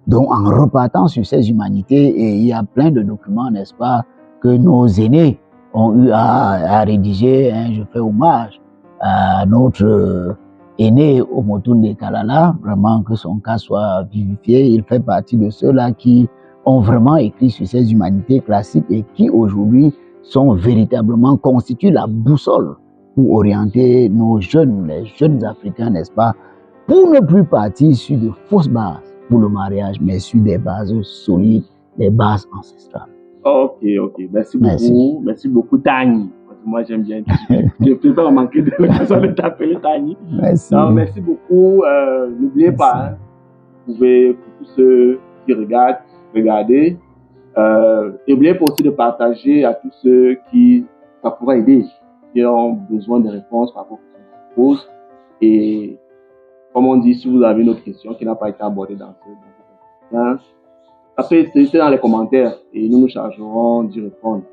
Donc, en repartant sur ces humanités, et il y a plein de documents, n'est-ce pas, que nos aînés ont eu à rédiger. Je fais hommage à notre aîné Omotunde Kalala, vraiment que son cas soit vivifié. Il fait partie de ceux-là qui ont vraiment écrit sur ces humanités classiques et qui aujourd'hui sont véritablement constituent la boussole pour orienter nos jeunes, les jeunes Africains, n'est-ce pas, pour ne plus partir sur de fausses bases pour le mariage, mais sur des bases solides, des bases ancestrales. Ok. Merci beaucoup. Merci beaucoup, Tani. Parce que moi, j'aime bien. Je ne peux pas manquer de l'occasion de t'appeler Tani. Merci. Non, merci beaucoup. N'oubliez pas, hein, vous pouvez, pour tous ceux qui regardent, regarder. N'oubliez pas aussi de partager à tous ceux qui ça pourra aider, qui ont besoin de réponses par rapport aux questions qu'ils posent. Et comme on dit, si vous avez une autre question qui n'a pas été abordée dans ce entretien, après, c'est dans les commentaires et nous nous chargerons d'y répondre.